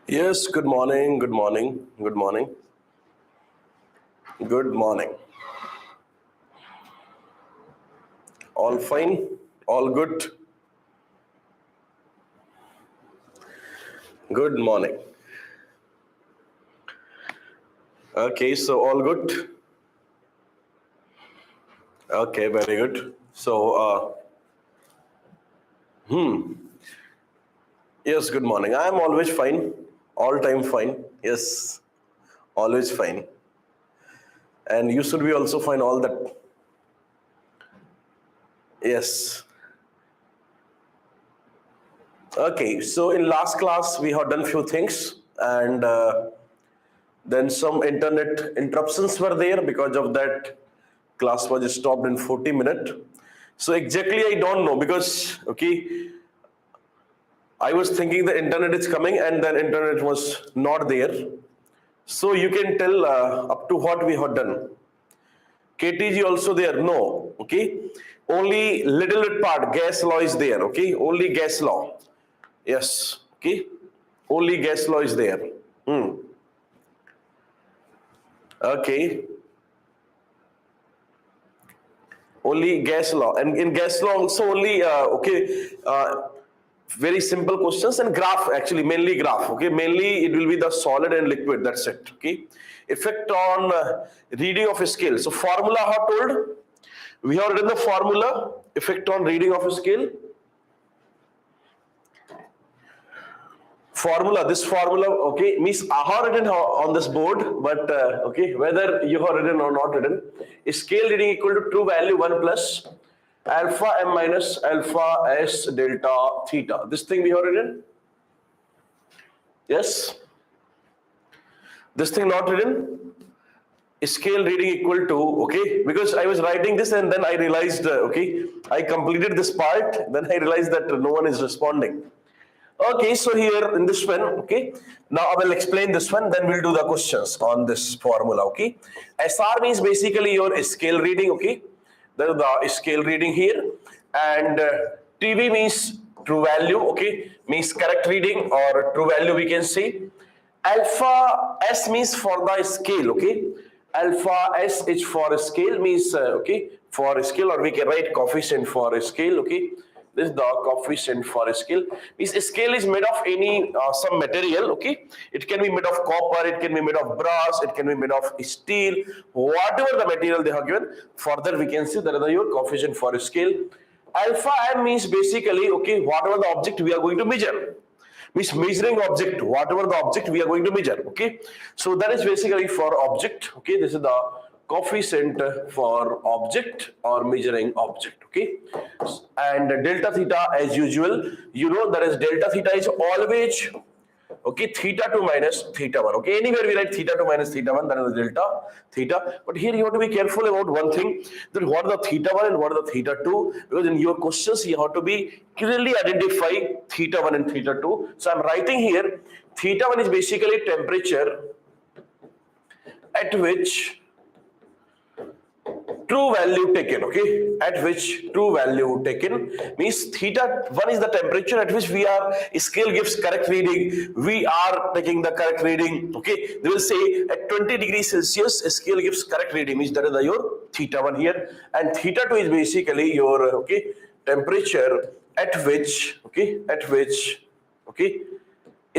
Yes, good morning, good morning, good morning, good morning. All fine, all good, good morning. Okay, so all good. Okay, very good. Yes, good morning. I am always fine, all time fine. Yes, always fine. And you should be also fine all that. Yes. Okay, so in last class we have done few things and then some internet interruptions were there. Because of that, class was stopped in 40 minutes. So exactly I don't know because okay, I was thinking the internet is coming and then internet was not there. So you can tell up to what we have done. KTG also there? No. Okay. Only little bit part gas law is there. Okay. Only gas law. Yes. Okay. Only gas law is there. Hmm. Okay. Only gas law, and in gas law also only very simple questions and graph, actually mainly graph. Okay, mainly it will be the solid and liquid, that's it. Okay, effect on reading of a scale. So formula how told, we have written the formula, effect on reading of a scale. Formula, this formula, okay, means I have written on this board, but okay, whether you have written or not written, scale reading equal to true value 1 plus alpha m minus alpha s delta theta. This thing we have written? Yes? This thing not written? Scale reading equal to, okay, because I was writing this and then I realized, okay, I completed this part, then I realized that no one is responding. Okay, so here in this one, okay, now I will explain this one, then we'll do the questions on this formula, okay. SR means basically your scale reading, okay, the scale reading here, and TV means true value, okay, means correct reading or true value we can say. Alpha S means for the scale, okay, alpha S is for a scale, means okay, for a scale, or we can write coefficient for a scale, okay. This is the coefficient for a scale. Means a scale is made of any some material, okay. It can be made of copper, it can be made of brass, it can be made of steel, whatever the material they have given. Further we can see that is your coefficient for a scale. Alpha M means basically, okay, whatever the object we are going to measure, means measuring object, whatever the object we are going to measure, okay. So that is basically for object, okay. This is the coefficient for object or measuring object, okay. And delta theta, as usual, you know that is delta theta is always, okay, theta 2 minus theta 1, okay. Anywhere we write theta 2 minus theta 1, that is delta theta. But here you have to be careful about one thing, that what are the theta 1 and what are the theta 2, because in your questions you have to be clearly identify theta 1 and theta 2. So I'm writing here theta 1 is basically temperature at which true value taken, okay, at which true value taken, means theta 1 is the temperature at which we are, scale gives correct reading, we are taking the correct reading, okay. They will say at 20 degrees Celsius scale gives correct reading, means that is the your theta 1 here. And theta 2 is basically your, okay, temperature at which, okay, at which, okay,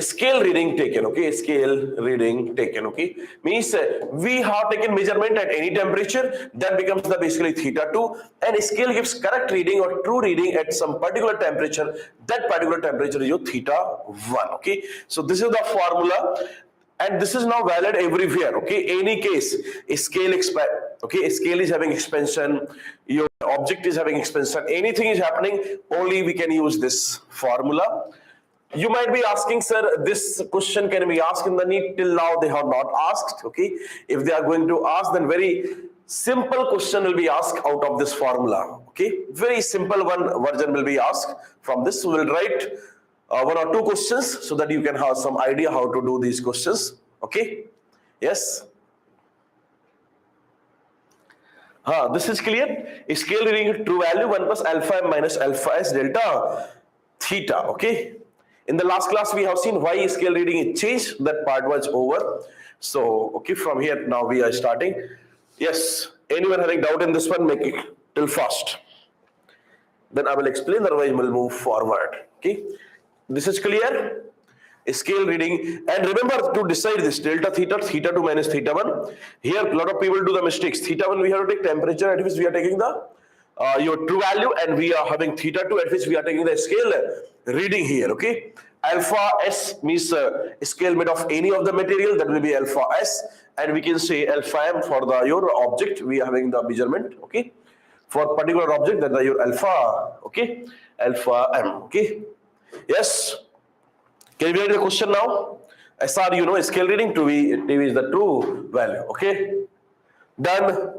scale reading taken, okay, scale reading taken, okay, means we have taken measurement at any temperature, that becomes the basically theta 2, and scale gives correct reading or true reading at some particular temperature, that particular temperature is your theta 1, okay. So this is the formula, and this is now valid everywhere, okay. Any case, scale okay, scale is having expansion, your object is having expansion, anything is happening, only we can use this formula. You might be asking, sir, this question can be asked in the NEET. Till now they have not asked, okay. If they are going to ask, then very simple question will be asked out of this formula, okay. Very simple one version will be asked from this. We'll write one or two questions so that you can have some idea how to do these questions, okay. Yes. This is clear. Scale reading true value 1 plus alpha m minus alpha s delta theta, okay. In the last class, we have seen why scale reading is changed. That part was over. So, okay, from here now we are starting. Yes, anyone having doubt in this one, make it till fast. Then I will explain, otherwise we'll move forward. Okay, this is clear? Scale reading, and remember to decide this delta theta, theta 2 minus theta 1. Here a lot of people do the mistakes. Theta 1 we have to take temperature, at which we are taking the your true value, and we are having theta 2 at which we are taking the scale reading here. Okay, alpha s means scale made of any of the material, that will be alpha s, and we can say alpha m for the your object we are having the measurement. Okay, for particular object, that is your alpha. Okay, alpha m. Okay, yes. Can you read the question now? SR, you know, scale reading, TV is the true value. Okay, done.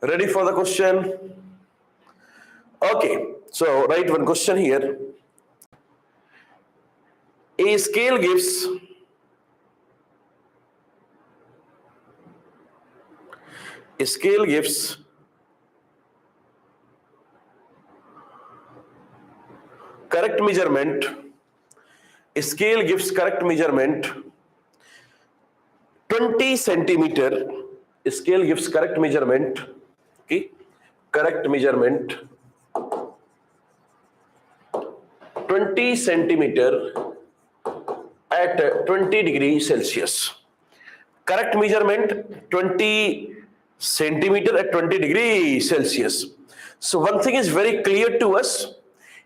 Ready for the question? Okay, so write one question here. A scale gives correct measurement. Scale gives correct measurement 20 centimeter. Scale gives correct measurement. Okay, correct measurement 20 centimeter at 20 degrees Celsius. Correct measurement 20 centimeter at 20 degrees Celsius. So one thing is very clear to us.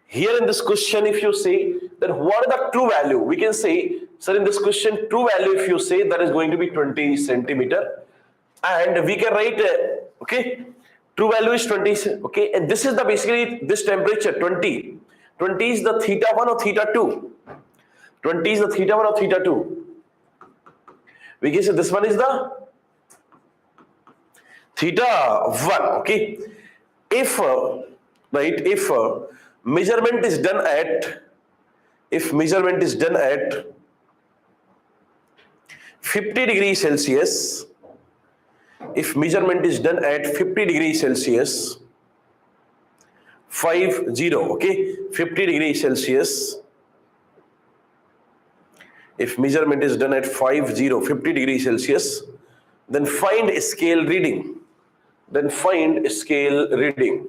Here in this question, if you say that what is the true value, we can say, sir, in this question, true value, if you say, that is going to be 20 centimeter, and we can write, okay, true value is 20, okay, and this is the basically this temperature 20. 20 is the theta 1 or theta 2. 20 is the theta 1 or theta 2. We can say this one is the theta 1, okay. If, right, if measurement is done at 50 degrees Celsius, if measurement is done at 50 degrees Celsius, 50, okay, 50 degrees Celsius, if measurement is done at 50 degrees Celsius, then find a scale reading. Then find scale reading.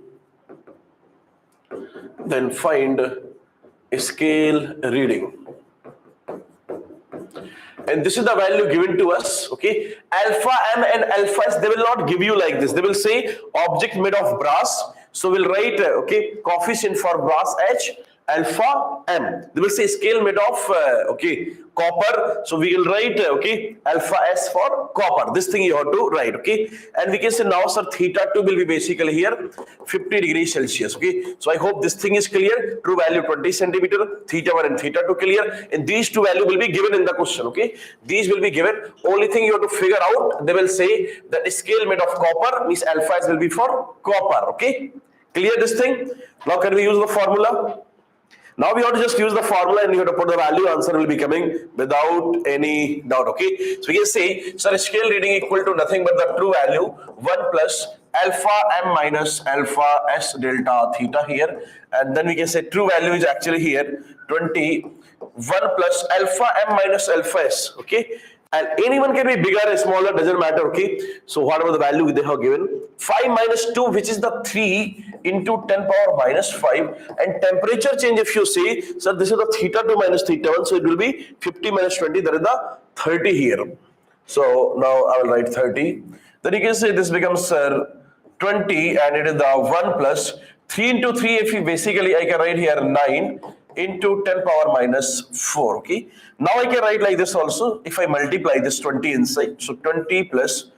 And this is the value given to us. Okay, alpha m and alpha s, they will not give you like this. They will say object made of brass. So we'll write okay, coefficient for brass H, alpha m. They will say scale made of okay, copper. So we will write okay, alpha s for copper. This thing you have to write. Okay, and we can say now, sir, theta 2 will be basically here 50 degrees Celsius. Okay, so I hope this thing is clear. True value 20 centimeter, theta 1 and theta 2 clear, and these two value will be given in the question. Okay, these will be given. Only thing you have to figure out, they will say that scale made of copper means alpha s will be for copper. Okay, clear this thing? Now can we use the formula? Now we have to just use the formula and you have to put the value, answer will be coming without any doubt. Okay, so we can say, sir, scale reading equal to nothing but the true value 1 plus alpha m minus alpha s delta theta here, and then we can say true value is actually here 20, 1 plus alpha m minus alpha s. Okay, and anyone can be bigger or smaller, doesn't matter. Okay, so whatever the value they have given, 5 minus 2, which is the 3 into 10 power minus 5, and temperature change, if you say, so this is the theta 2 minus theta 1, so it will be 50 minus 20, that is the 30 here. So now I will write 30. Then you can say this becomes 20, and it is the 1 plus 3 into 3, if you basically I can write here 9 into 10 power minus 4. Okay, now I can write like this also, if I multiply this 20 inside, so 20 plus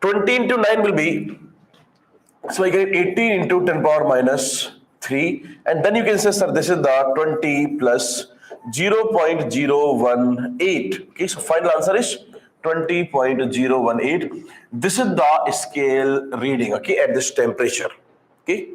20 into 9 will be, so I get 18 into 10 power minus 3, and then you can say, sir, this is the 20 plus 0.018. Okay, so final answer is 20.018. This is the scale reading, okay, at this temperature. Okay,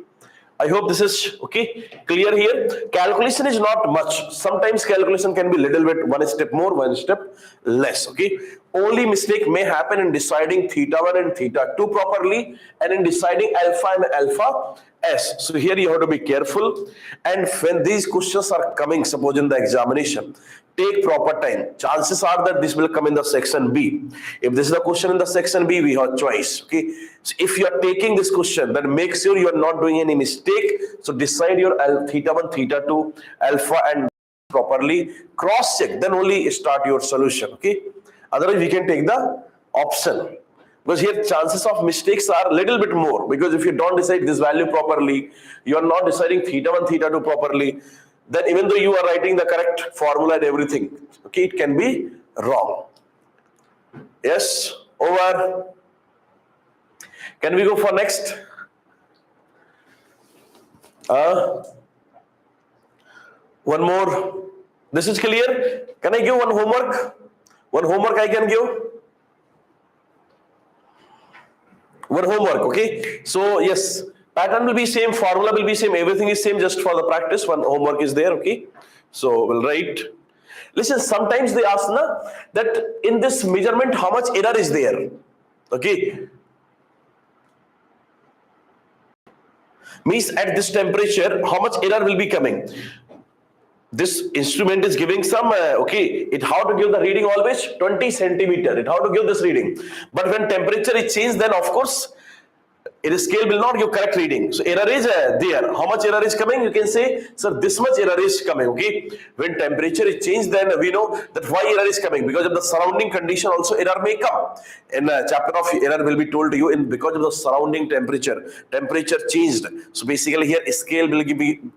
I hope this is okay, clear here. Calculation is not much. Sometimes calculation can be little bit, one step more, one step less. Okay, only mistake may happen in deciding theta 1 and theta 2 properly, and in deciding alpha and alpha s. So here you have to be careful, and when these questions are coming, suppose in the examination, take proper time. Chances are that this will come in the section B. If this is the question in the section B, we have choice. Okay, so if you are taking this question, then make sure you are not doing any mistake. So decide your theta 1, theta 2, alpha and properly, cross check, then only start your solution. Okay, otherwise we can take the option, because here chances of mistakes are a little bit more, because if you don't decide this value properly, you are not deciding theta 1, theta 2 properly, then even though you are writing the correct formula and everything, okay, it can be wrong. Yes, over. Can we go for next? One more. This is clear. Can I give one homework? One homework I can give. One homework, okay? So yes, pattern will be same, formula will be same, everything is same, just for the practice. One homework is there, okay? So we'll write. Listen, sometimes they ask that in this measurement, how much error is there? Okay. Means at this temperature, how much error will be coming? This instrument is giving some, it how to give the reading always 20 centimeter, it how to give this reading. But when temperature is changed, then of course, it scale will not give correct reading. So error is there. How much error is coming? You can say, sir, this much error is coming, okay? When temperature is changed, then we know that why error is coming. Because of the surrounding condition also error may come. In chapter of error will be told to you, because of the surrounding temperature changed. So basically here scale will give you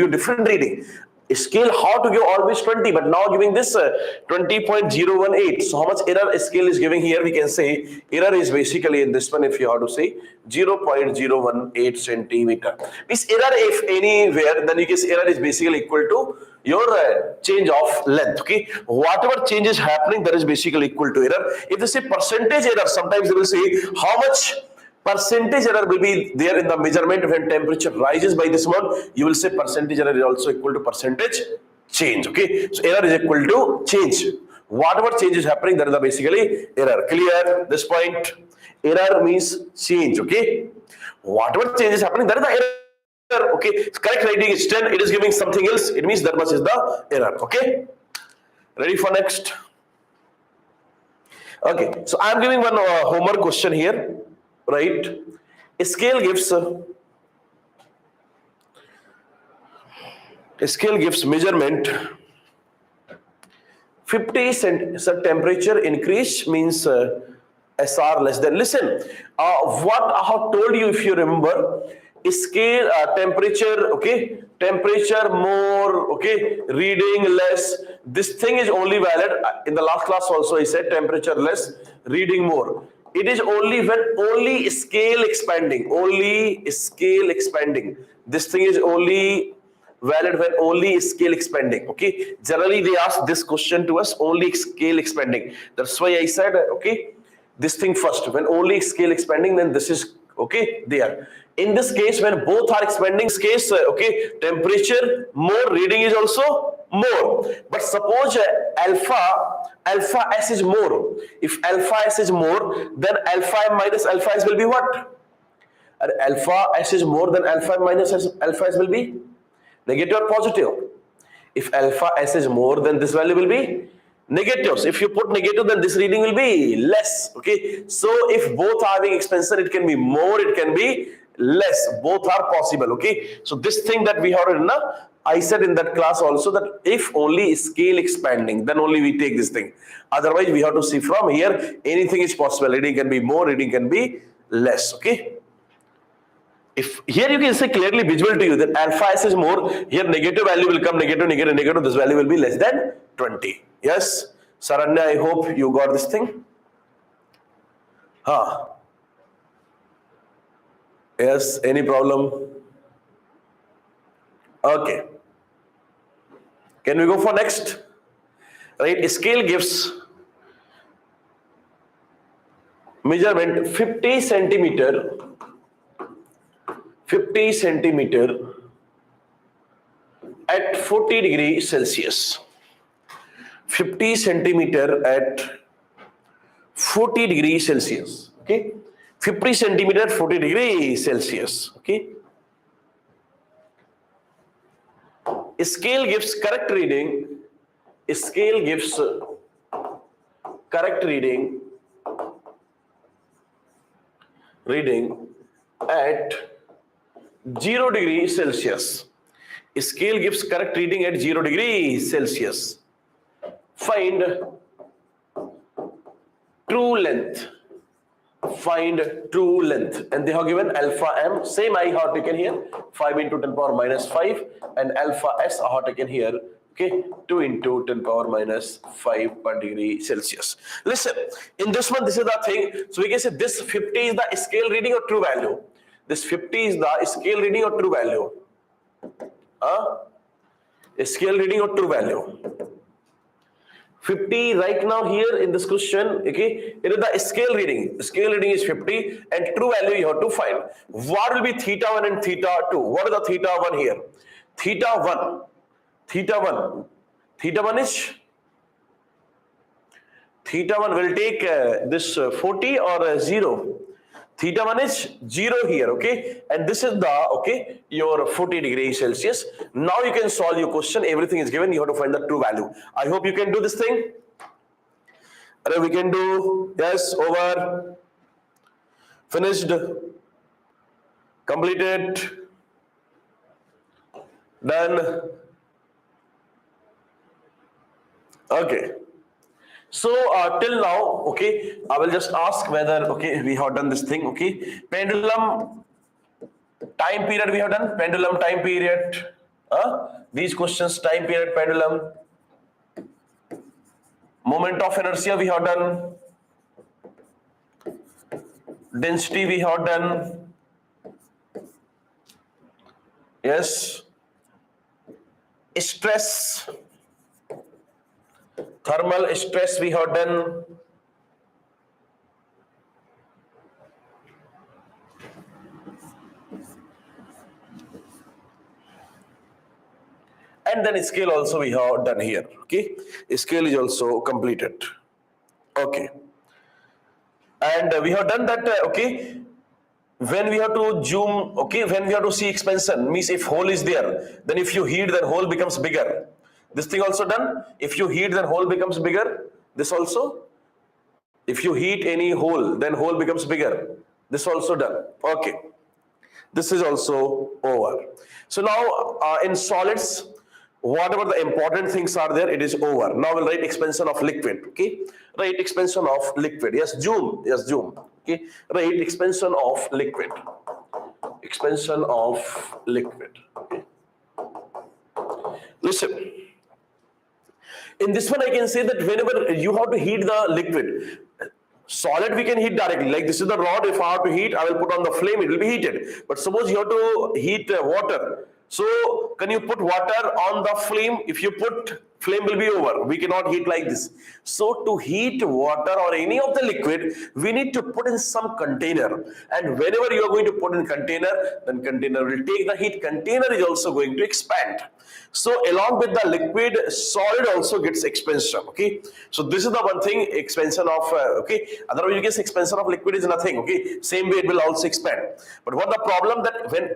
different reading. Scale how to give always 20, but now giving this 20.018. So how much error scale is giving here? We can say error is basically in this one, if you have to say 0.018 centimeter. Means error if anywhere, then you can say error is basically equal to your change of length. Okay, whatever change is happening, that is basically equal to error. If they say percentage error, sometimes they will say how much percentage error will be there in the measurement when temperature rises by this amount. You will say percentage error is also equal to percentage change. Okay, so error is equal to change. Whatever change is happening, that is the basically error. Clear this point? Error means change. Okay, whatever change is happening, that is the error. Okay, correct writing is 10. It is giving something else. It means that much is the error. Okay, ready for next? Okay, so I am giving one homework question here. Right, scale gives measurement 50 cent. So temperature increase means SR less than. Listen, what I have told you, if you remember, scale temperature, okay, temperature more, okay, reading less. This thing is only valid in the last class also. I said temperature less, reading more. It is only when only scale expanding, This thing is only valid when only scale expanding. Okay, generally they ask this question to us, only scale expanding. That's why I said, okay, this thing first. When only scale expanding, then this is okay there. In this case, when both are expanding, case, okay, temperature more, reading is also more. But suppose alpha s is more. If alpha s is more, then alpha m minus alpha s will be what? Alpha s is more than alpha m minus alpha s will be negative or positive. If alpha s is more, then this value will be negative. So if you put negative, then this reading will be less. Okay, so if both are having expansion, it can be more, it can be less. Both are possible. Okay, so this thing that we have written, I said in that class also that if only scale expanding, then only we take this thing. Otherwise, we have to see from here, anything is possible. Reading can be more, reading can be less. Okay. If here you can say clearly visual to you that alpha s is more, here negative value will come, negative, this value will be less than 20. Yes, Saranya, I hope you got this thing. Yes, any problem? Okay. Can we go for next? Right, scale gives measurement 50 centimeter at 40 degrees Celsius. 50 centimeter at 40 degrees Celsius. Okay, 50 centimeter 40 degrees Celsius. Okay, scale gives correct reading. Scale gives correct reading at 0 degrees Celsius. Scale gives correct reading at 0 degrees Celsius. Find true length. Find true length. And they have given alpha m. Same I have taken here. 5 into 10 power minus 5. And alpha s I have taken here. Okay, 2 into 10 power minus 5 per degree Celsius. Listen, in this one, this is the thing. So we can say this 50 is the scale reading or true value. This 50 is the scale reading or true value. Scale reading or true value. 50 right now here in this question, okay, it is the scale reading. Scale reading is 50 and true value you have to find. What will be theta 1 and theta 2? What is the theta 1 here? Theta 1. Theta 1. Theta 1 is? Theta 1 will take this 40 or 0. Theta 1 is 0 here, okay? And this is the, okay, your 40 degrees Celsius. Now you can solve your question. Everything is given. You have to find the true value. I hope you can do this thing. We can do, yes, over, finished, completed, done. Okay. So till now, okay, I will just ask whether, okay, we have done this thing, okay. Pendulum time period we have done, pendulum time period. These questions, time period, pendulum. Moment of inertia we have done. Density we have done. Yes. Stress. Thermal stress we have done. And then scale also we have done here. Okay, scale is also completed. Okay, and we have done that. Okay, when we have to zoom. Okay, when we have to see expansion, means if hole is there, then if you heat, then hole becomes bigger. This thing also done. If you heat, then hole becomes bigger. This also. If you heat any hole, then hole becomes bigger. This also done. Okay. This is also over. So now in solids, whatever the important things are there, it is over. Now we'll write expansion of liquid. Okay. Write expansion of liquid. Yes, zoom. Yes, zoom. Okay. Write expansion of liquid. Expansion of liquid. Okay. Listen. In this one, I can say that whenever you have to heat the liquid, solid we can heat directly. Like this is the rod. If I have to heat, I will put on the flame. It will be heated. But suppose you have to heat water. So can you put water on the flame? If you put, flame will be over. We cannot heat like this. So to heat water or any of the liquid, we need to put in some container. And whenever you are going to put in container, then container will take the heat. Container is also going to expand. So along with the liquid, solid also gets expansion. Okay. So this is the one thing, expansion of, okay. Otherwise you guess expansion of liquid is nothing. Okay. Same way it will also expand. But what the problem that when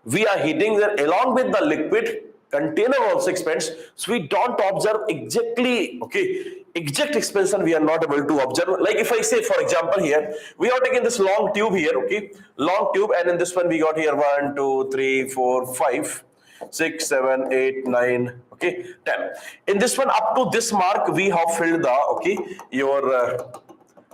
we are heating, that along with the liquid, container also expands. So we don't observe exactly, okay, exact expansion we are not able to observe. Like if I say, for example, here, we have taken this long tube here, okay, long tube, and in this one we got here 1, 2, 3, 4, 5, 6, 7, 8, 9, okay, 10. In this one, up to this mark, we have filled the, okay, your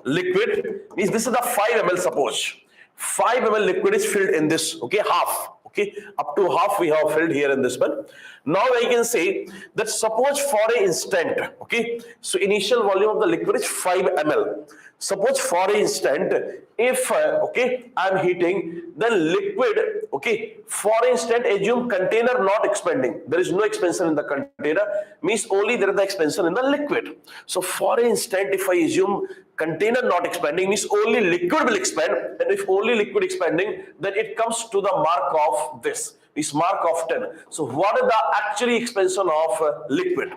liquid, means this is the 5 ml, suppose. 5 ml liquid is filled in this, okay, half. Okay, up to half we have filled here in this one. Now I can say that suppose for an instant, okay, so initial volume of the liquid is 5 ml. Suppose for an instant, if, okay, I am heating, then liquid, okay, for an instant, assume container not expanding. There is no expansion in the container, means only there is the expansion in the liquid. So for an instant, if I assume container not expanding, means only liquid will expand, and if only liquid expanding, then it comes to the mark of this mark of 10. So what is the actually expansion of liquid?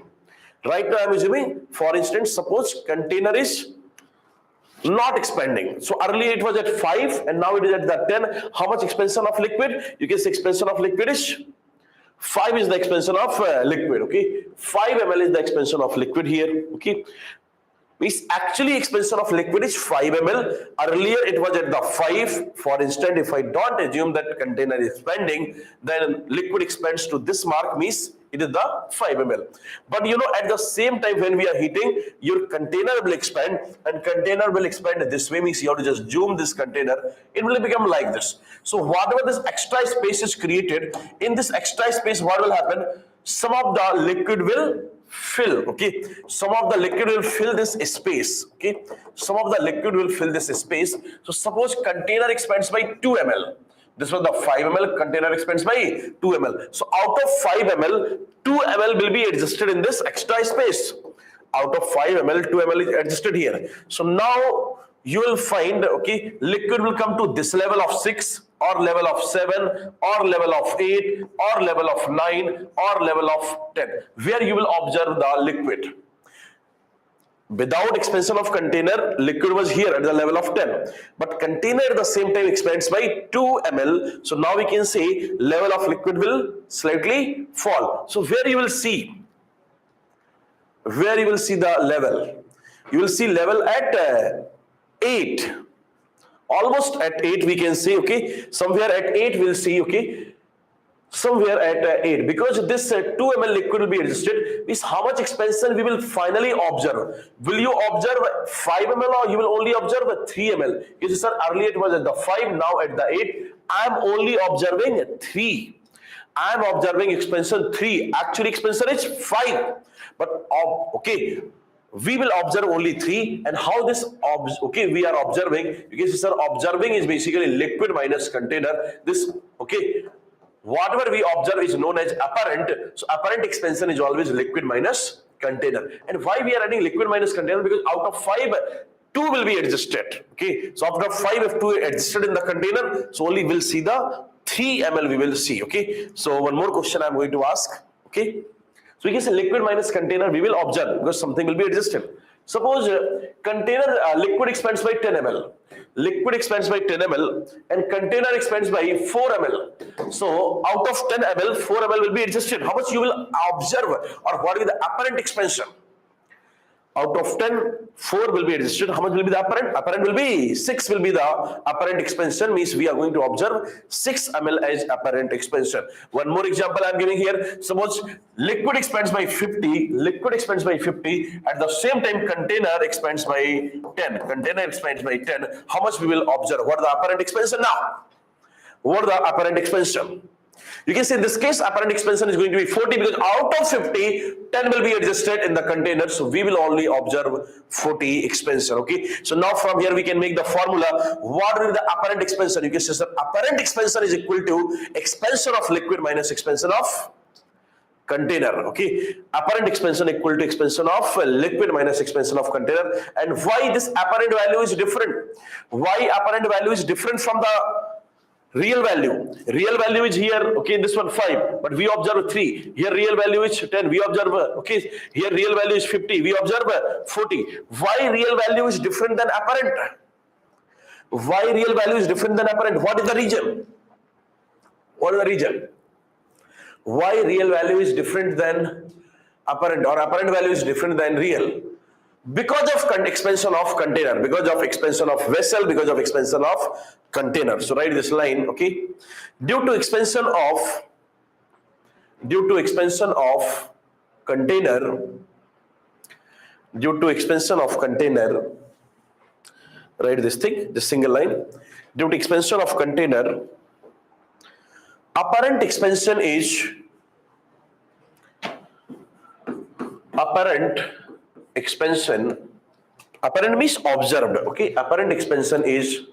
Right now I'm assuming, for instance, suppose container is not expanding. So earlier it was at 5 and now it is at the 10. How much expansion of liquid? You can say expansion of liquid is 5 is the expansion of liquid, okay? 5 ml is the expansion of liquid here, okay? Means actually expansion of liquid is 5 ml. Earlier it was at the 5. For instance, if I don't assume that container is expanding, then liquid expands to this mark, means it is the 5 ml. But you know, at the same time when we are heating, your container will expand, and container will expand this way, means you have to just zoom this container. It will become like this. So whatever this extra space is created, in this extra space what will happen? Some of the liquid will fill, okay? Some of the liquid will fill this space, okay? Some of the liquid will fill this space. So suppose container expands by 2 ml. This was the 5 ml, container expands by 2 ml. So out of 5 ml, 2 ml will be adjusted in this extra space. Out of 5 ml, 2 ml is adjusted here. So now you will find, okay, liquid will come to this level of 6 or level of 7 or level of 8 or level of 9 or level of 10, where you will observe the liquid. Without expansion of container, liquid was here at the level of 10. But container at the same time expands by 2 ml. So now we can say level of liquid will slightly fall. So where you will see the level? You will see level at 8. Almost at 8 we can say, okay? Somewhere at 8 we'll see, okay? Somewhere at 8, because this 2 ml liquid will be adjusted, means how much expansion we will finally observe. Will you observe 5 ml or you will only observe 3 ml? You see, sir, earlier it was at the 5, now at the 8. I am only observing 3. I am observing expansion 3. Actually expansion is 5. But okay, we will observe only 3. And how this okay, we are observing, because sir, observing is basically liquid minus container. This, okay, whatever we observe is known as apparent. So apparent expansion is always liquid minus container. And why we are adding liquid minus container? Because out of 5, 2 will be adjusted. Okay, so after 5, if 2 adjusted in the container, so only we'll see the 3 ml we will see. Okay, so one more question I'm going to ask. Okay, so we can say liquid minus container we will observe because something will be adjusted. Suppose container liquid expands by 10 ml. Liquid expands by 10 ml and container expands by 4 ml. So out of 10 ml, 4 ml will be adjusted. How much you will observe, or what is the apparent expansion? Out of 10, 4 will be adjusted. How much will be the apparent? Apparent will be 6 will be the apparent expansion, means we are going to observe 6 ml as apparent expansion. One more example I am giving here. Suppose liquid expands by 50, liquid expands by 50, at the same time container expands by 10. Container expands by 10. How much we will observe? What is the apparent expansion now? What is the apparent expansion? You can say in this case apparent expansion is going to be 40, because out of 50, 10 will be adjusted in the container. So we will only observe 40 expansion. Okay. So now from here we can make the formula. What is the apparent expansion? You can say, sir, apparent expansion is equal to expansion of liquid minus expansion of container. Okay, apparent expansion equal to expansion of liquid minus expansion of container. And why this apparent value is different? Why apparent value is different from the real value? Real value is here, okay, in this one 5, but we observe 3. Here real value is 10, we observe, okay, here real value is 50, we observe 40. Why real value is different than apparent? Why real value is different than apparent? What is the reason? What is the reason? Why real value is different than apparent, or apparent value is different than real? Because of expansion of container, because of expansion of vessel, because of expansion of container. So write this line, okay? Due to expansion of container, write this thing, this single line. Due to expansion of container, apparent expansion is apparent means observed, okay? Apparent expansion is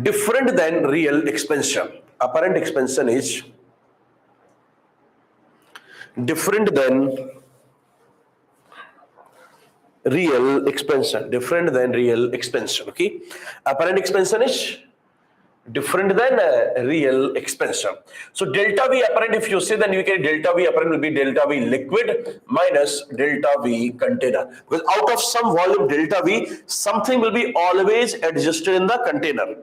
different than real expansion. Apparent expansion is different than real expansion. Okay? Apparent expansion is different than real expansion. So delta V apparent, if you say, then you can delta V apparent will be delta V liquid minus delta V container. Because out of some volume delta V, something will be always adjusted in the container.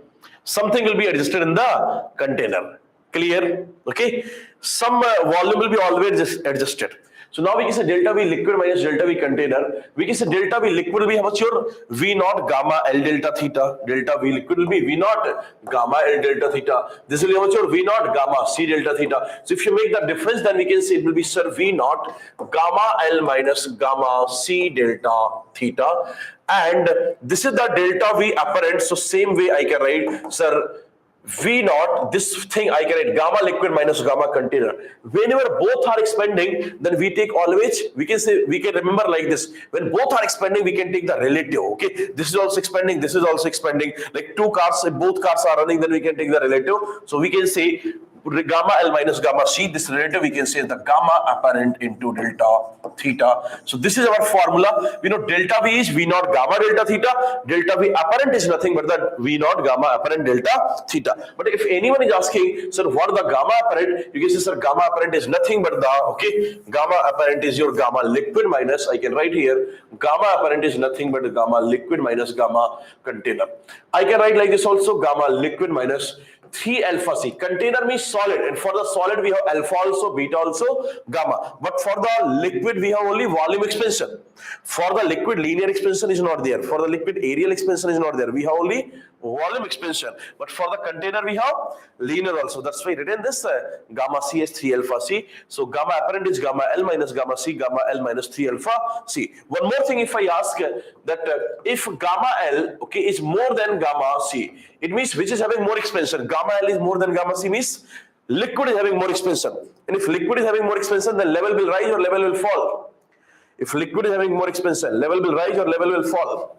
Something will be adjusted in the container. Clear? Okay. Some volume will be always adjusted. So now we can say delta V liquid minus delta V container. We can say delta V liquid will be how much? Your V naught gamma L delta theta. Delta V liquid will be V naught gamma L delta theta. This will be how much? Your V naught gamma C delta theta. So if you make the difference, then we can say it will be, sir, V naught gamma L minus gamma C delta theta. And this is the delta V apparent. So same way I can write, sir, V naught, this thing I can write gamma liquid minus gamma container. Whenever both are expanding, then we take always, we can remember like this. When both are expanding, we can take the relative. Okay, this is also expanding, this is also expanding. Like two cars, if both cars are running, then we can take the relative. So we can say gamma L minus gamma C, this relative we can say the gamma apparent into delta theta. So this is our formula. We know delta V is V naught gamma delta theta. Delta V apparent is nothing but the V naught gamma apparent delta theta. But if anyone is asking, sir, what is the gamma apparent? You can say, sir, gamma apparent is nothing but the, okay, gamma apparent is your gamma liquid minus, I can write here, gamma apparent is nothing but gamma liquid minus gamma container. I can write like this also, gamma liquid minus 3 alpha C. Container means solid, and for the solid we have alpha also, beta also, gamma. But for the liquid we have only volume expansion. For the liquid, linear expansion is not there. For the liquid, aerial expansion is not there. We have only volume expansion. But for the container we have linear also. That's why written this gamma C is 3 alpha C. So gamma apparent is gamma L minus gamma C, gamma L minus 3 alpha C. One more thing, if I ask that if gamma L, okay, is more than gamma C, it means which is having more expansion? Gamma L is more than gamma C means liquid is having more expansion. And if liquid is having more expansion, then level will rise or level will fall. If liquid is having more expansion, level will rise or level will fall.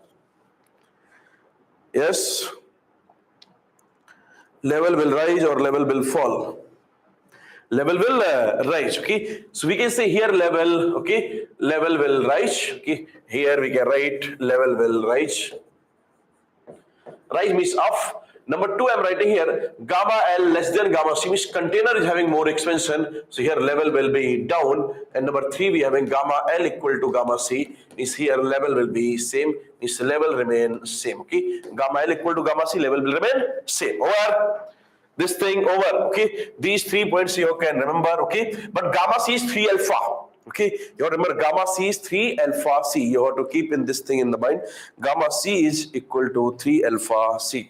Yes. Level will rise or level will fall. Level will rise. Okay. So we can say here level. Okay. Level will rise. Okay. Here we can write level will rise. Rise means up. Number 2, I'm writing here gamma L less than gamma C means container is having more expansion. So here level will be down. And number 3, we having gamma L equal to gamma C is here level will be same. Is level remain same. Okay. Gamma L equal to gamma C, level will remain same. Over. This thing over. Okay. These 3 points you can remember. Okay. But gamma C is 3 alpha. Okay, you have to remember gamma C is 3 alpha C. You have to keep in this thing in the mind. Gamma C is equal to 3 alpha C.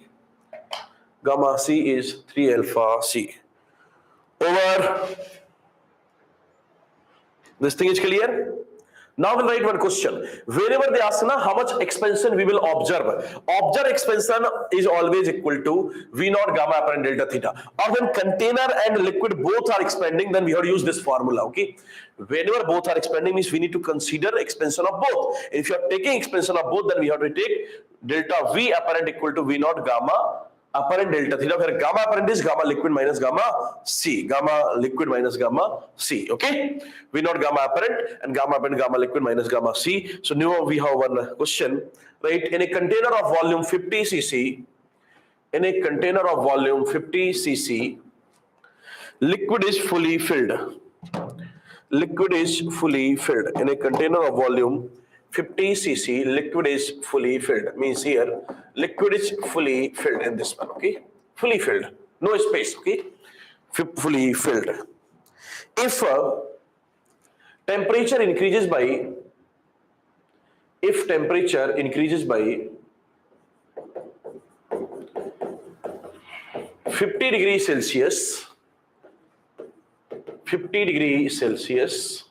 Gamma C is 3 alpha C. Over. This thing is clear? Now we'll write one question. Whenever they ask how much expansion we will observe. Observe expansion is always equal to V naught gamma apparent delta theta. Or when container and liquid both are expanding, then we have to use this formula. Okay. Whenever both are expanding means we need to consider expansion of both. If you are taking expansion of both, then we have to take delta V apparent equal to V naught gamma apparent delta theta, where gamma apparent is gamma liquid minus gamma C. Gamma liquid minus gamma C. Okay. V naught gamma apparent and gamma apparent gamma liquid minus gamma C. So now we have one question. Right. In a container of volume 50 cc, in a container of volume 50 cc, liquid is fully filled. Liquid is fully filled. In a container of volume 50 cc, liquid is fully filled. Means here, liquid is fully filled in this one. Okay, fully filled, no space. Okay, fully filled. If temperature increases by, if temperature increases by 50 degrees Celsius, 50 degrees Celsius.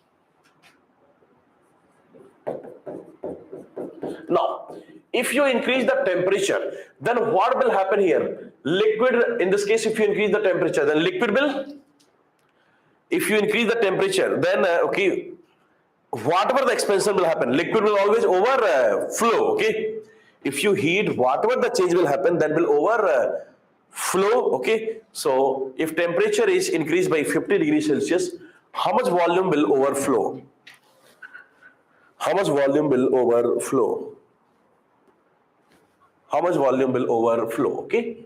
Now, if you increase the temperature, then what will happen here? Liquid, in this case, if you increase the temperature, then liquid will, if you increase the temperature, then, okay, whatever the expansion will happen, liquid will always overflow, okay? If you heat, whatever the change will happen, that will overflow, okay? So, if temperature is increased by 50 degrees Celsius, how much volume will overflow? How much volume will overflow? How much volume will overflow? Okay.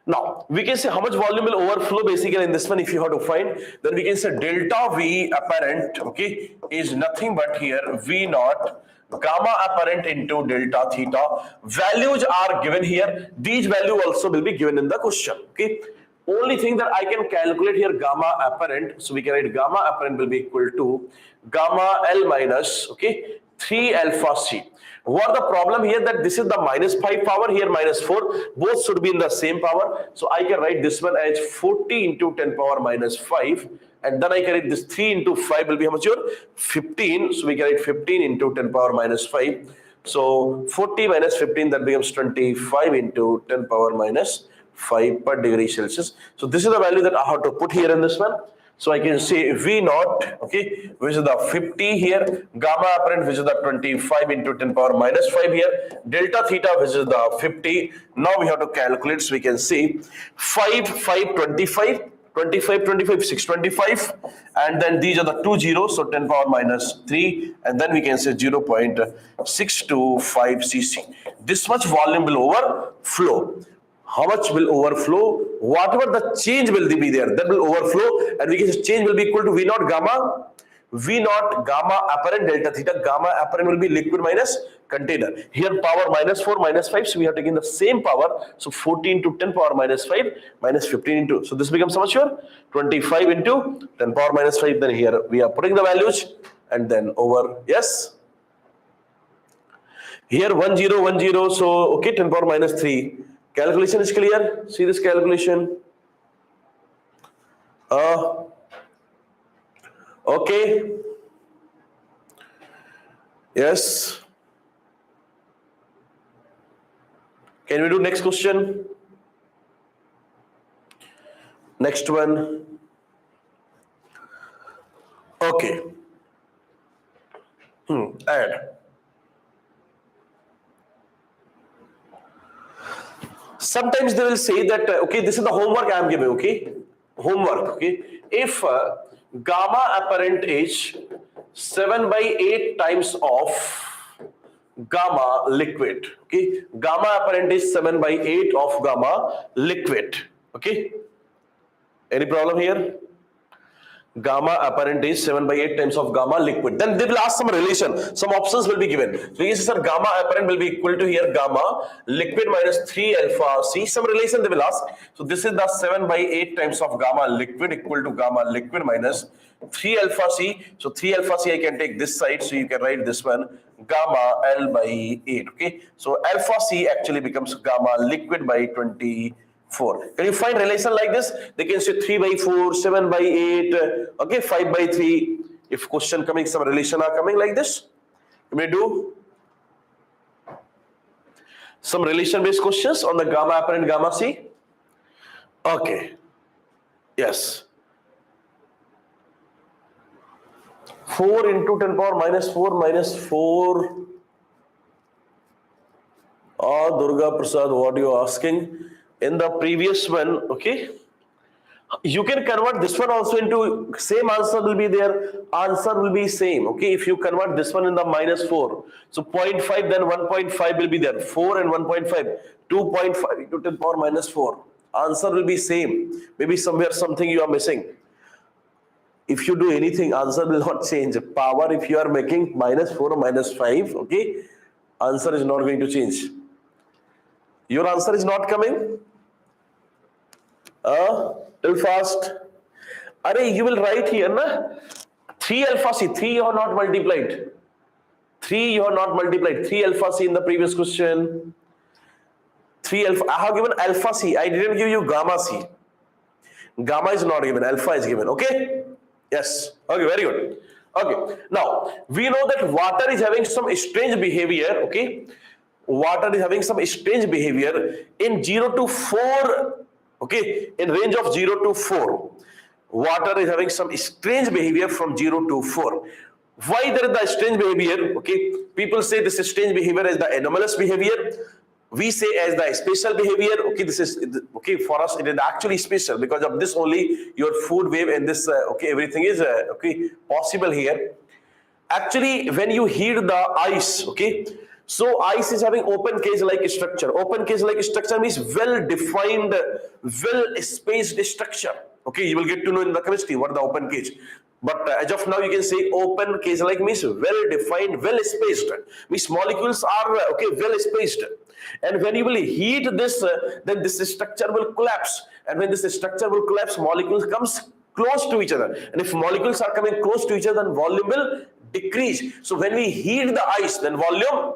Now, we can say how much volume will overflow basically in this one if you have to find. Then we can say delta V apparent, okay, is nothing but here V naught gamma apparent into delta theta. Values are given here. These value also will be given in the question, okay. Only thing that I can calculate here gamma apparent. So we can write gamma apparent will be equal to gamma L minus, okay, 3 alpha C. What the problem here that this is the minus 5 power, here minus 4, both should be in the same power. So I can write this one as 40 into 10 power minus 5, and then I can write this 3 into 5 will be how much here? 15. So we can write 15 into 10 power minus 5. So 40 minus 15, that becomes 25 into 10 power minus 5 per degree Celsius. So this is the value that I have to put here in this one. So I can say V naught, okay, which is the 50 here, gamma apparent, which is the 25 into 10 power minus 5 here, delta theta, which is the 50. Now we have to calculate, so we can see 5, 5, 25, 25, 25, 625, and then these are the two zeros, so 10 power minus 3, and then we can say 0.625 cc. This much volume will overflow. How much will overflow? Whatever the change will be there, that will overflow, and we can say change will be equal to V naught gamma apparent delta theta. Gamma apparent will be liquid minus container. Here power minus 4 minus 5, so we have taken the same power. So 14 to 10 power minus 5 minus 15 into. So this becomes how much here? 25 into 10 power minus 5. Then here we are putting the values and then over. Yes. Here 1010. So okay, 10 power minus 3. Calculation is clear. See this calculation. Okay. Yes. Can we do next question? Next one. Okay. Add. Sometimes they will say that, okay, this is the homework I am giving, okay? Homework, okay? If gamma apparent is 7 by 8 times of gamma liquid, okay? Gamma apparent is 7 by 8 of gamma liquid, okay? Any problem here? Gamma apparent is 7 by 8 times of gamma liquid. Then they will ask some relation. Some options will be given. So yes, sir, gamma apparent will be equal to here gamma liquid minus 3 alpha C. Some relation they will ask. So this is the 7 by 8 times of gamma liquid equal to gamma liquid minus 3 alpha C. So 3 alpha C I can take this side. So you can write this one gamma L by 8. Okay. So alpha C actually becomes gamma liquid by 24. Can you find relation like this? They can say 3 by 4, 7 by 8, okay, 5 by 3. If question coming, some relation are coming like this. You may do some relation based questions on the gamma apparent gamma C. Okay. Yes. 4 into 10 power minus 4 minus 4. Durga Prasad, what are you asking? In the previous one, okay, you can convert this one also into same answer will be there. Answer will be same. Okay, if you convert this one in the minus 4, so 0.5, then 1.5 will be there. 4 and 1.5, 2.5 into 10 power minus 4. Answer will be same. Maybe somewhere something you are missing. If you do anything, answer will not change. Power, if you are making minus 4 or minus 5, okay, answer is not going to change. Your answer is not coming. Till fast. Array, you will write here, na? 3 alpha C. 3 you have not multiplied. 3 you have not multiplied. 3 alpha C in the previous question. 3 alpha. I have given alpha C. I didn't give you gamma C. Gamma is not given. Alpha is given. Okay? Yes. Okay, very good. Okay. Now, we know that water is having some strange behavior. Okay? Water is having some strange behavior in 0 to 4, okay, in range of 0 to 4. Water is having some strange behavior from 0 to 4. Why there is the strange behavior? Okay, people say this is strange behavior as the anomalous behavior. We say as the special behavior. Okay, this is okay for us. It is actually special because of this only your food wave and this okay, everything is okay possible here. Actually, when you heat the ice, okay, So ice is having open cage-like structure. Open cage-like structure means well-defined, well-spaced structure. Okay, you will get to know in the chemistry what the open cage. But as of now, you can say open cage-like means well-defined, well-spaced. Means molecules are well-spaced. And when you will heat this, then this structure will collapse. And when this structure will collapse, molecules comes close to each other. And if molecules are coming close to each other, then volume will decrease. So when we heat the ice, then volume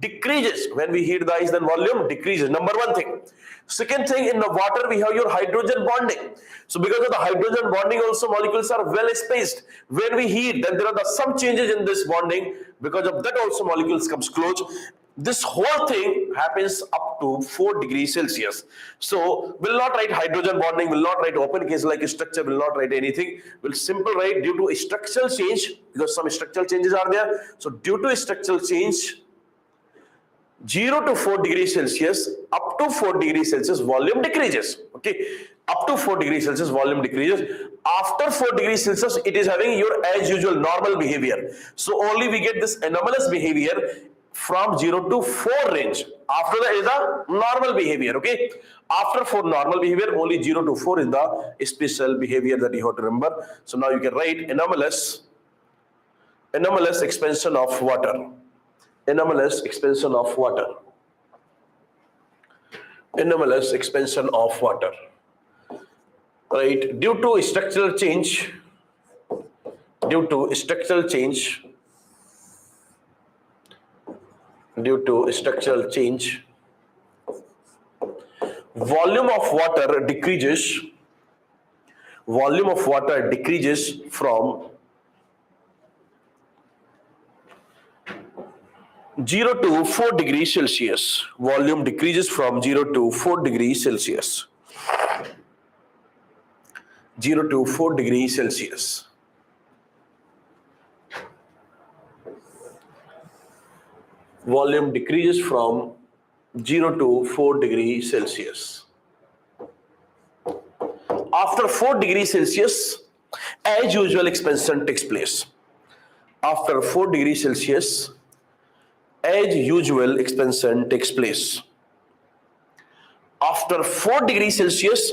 decreases. When we heat the ice, then volume decreases. Number one thing. Second thing, in the water we have your hydrogen bonding. So because of the hydrogen bonding also, molecules are well spaced. When we heat, then there are some changes in this bonding. Because of that also, molecules comes close. This whole thing happens up to 4 degrees Celsius. So we'll not write hydrogen bonding, will not write open case like structure, will not write anything. We'll simply write due to a structural change, because some structural changes are there. So due to a structural change, 0 to 4 degrees Celsius, up to 4 degrees Celsius, volume decreases. Okay, up to 4 degrees Celsius, volume decreases. After 4 degrees Celsius, it is having your as usual normal behavior. So only we get this anomalous behavior from 0 to 4 range. After that is the normal behavior. Okay, after 4 normal behavior, only 0 to 4 is the special behavior that you have to remember. So now you can write anomalous expansion of water. Anomalous expansion of water. Anomalous expansion of water. Right, due to structural change, volume of water decreases. Volume of water decreases from 0 to 4 degrees Celsius. Volume decreases from 0 to 4 degrees Celsius. 0 to 4 degrees Celsius. Volume decreases from 0 to 4 degrees Celsius. After 4 degrees Celsius, as usual, expansion takes place. After 4 degrees Celsius, as usual, expansion takes place. After 4 degrees Celsius,